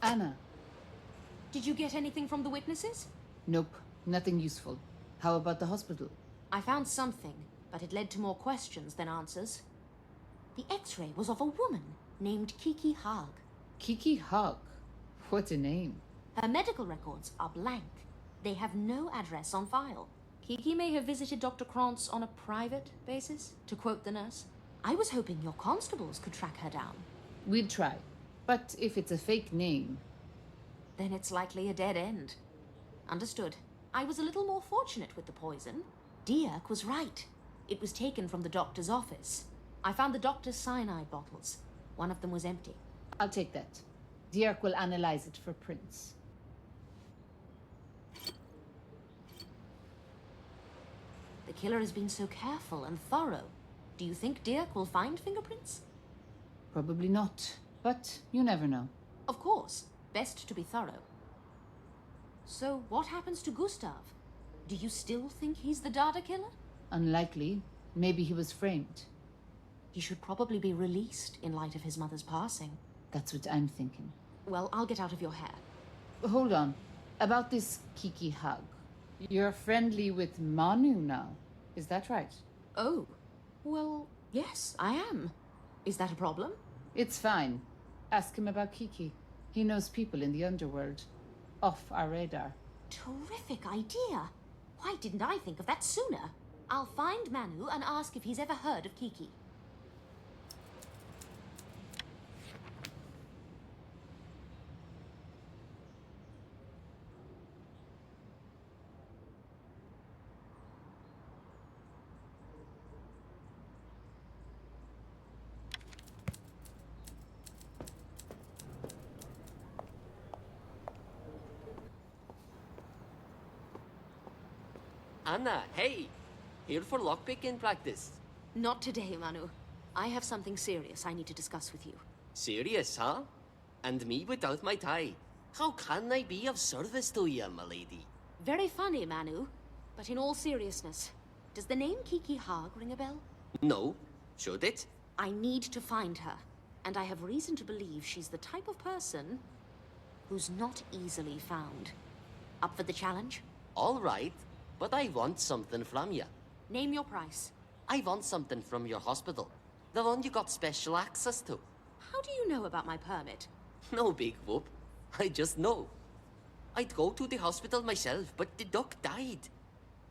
Anna. Did you get anything from the witnesses? Nope, nothing useful. How about the hospital? I found something, but it led to more questions than answers. The X-ray was of a woman named Kiki Hag. Kiki Hag? What a name. Her medical records are blank. They have no address on file. Kiki may have visited Dr. Krantz on a private basis, to quote the nurse. I was hoping your constables could track her down. We'd try. But if it's a fake name... Then it's likely a dead end. Understood. I was a little more fortunate with the poison. Dirk was right. It was taken from the doctor's office. I found the doctor's cyanide bottles. One of them was empty. I'll take that. Dirk will analyze it for prints. The killer has been so careful and thorough. Do you think Dirk will find fingerprints? Probably not. But you never know. Of course. Best to be thorough. So what happens to Gustav? Do you still think he's the Dada killer? Unlikely. Maybe he was framed. He should probably be released in light of his mother's passing. That's what I'm thinking. Well, I'll get out of your hair. Hold on. About this Kiki Hag. You're friendly with Manu now. Is that right? Oh. Well, yes, I am. Is that a problem? It's fine. Ask him about Kiki. He knows people in the underworld. Off our radar. Terrific idea. Why didn't I think of that sooner? I'll find Manu and ask if he's ever heard of Kiki. Anna, hey! Here for lockpicking practice. Not today, Manu. I have something serious I need to discuss with you. Serious, huh? And me without my tie. How can I be of service to you, my lady? Very funny, Manu. But in all seriousness, does the name Kiki Hag ring a bell? No. Should it? I need to find her. And I have reason to believe she's the type of person who's not easily found. Up for the challenge? All right. But I want something from you. Name your price. I want something from your hospital. The one you got special access to. How do you know about my permit? No big whoop. I just know. I'd go to the hospital myself, but the duck died.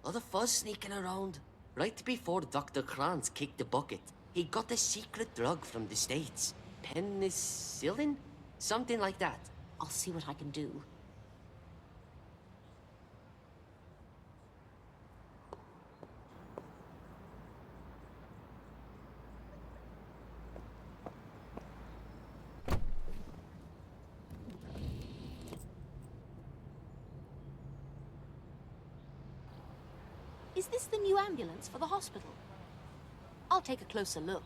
All the fuzz sneaking around. Right before Dr. Kranz kicked the bucket, he got a secret drug from the States. Penicillin? Something like that. I'll see what I can do. Is this the new ambulance for the hospital? I'll take a closer look.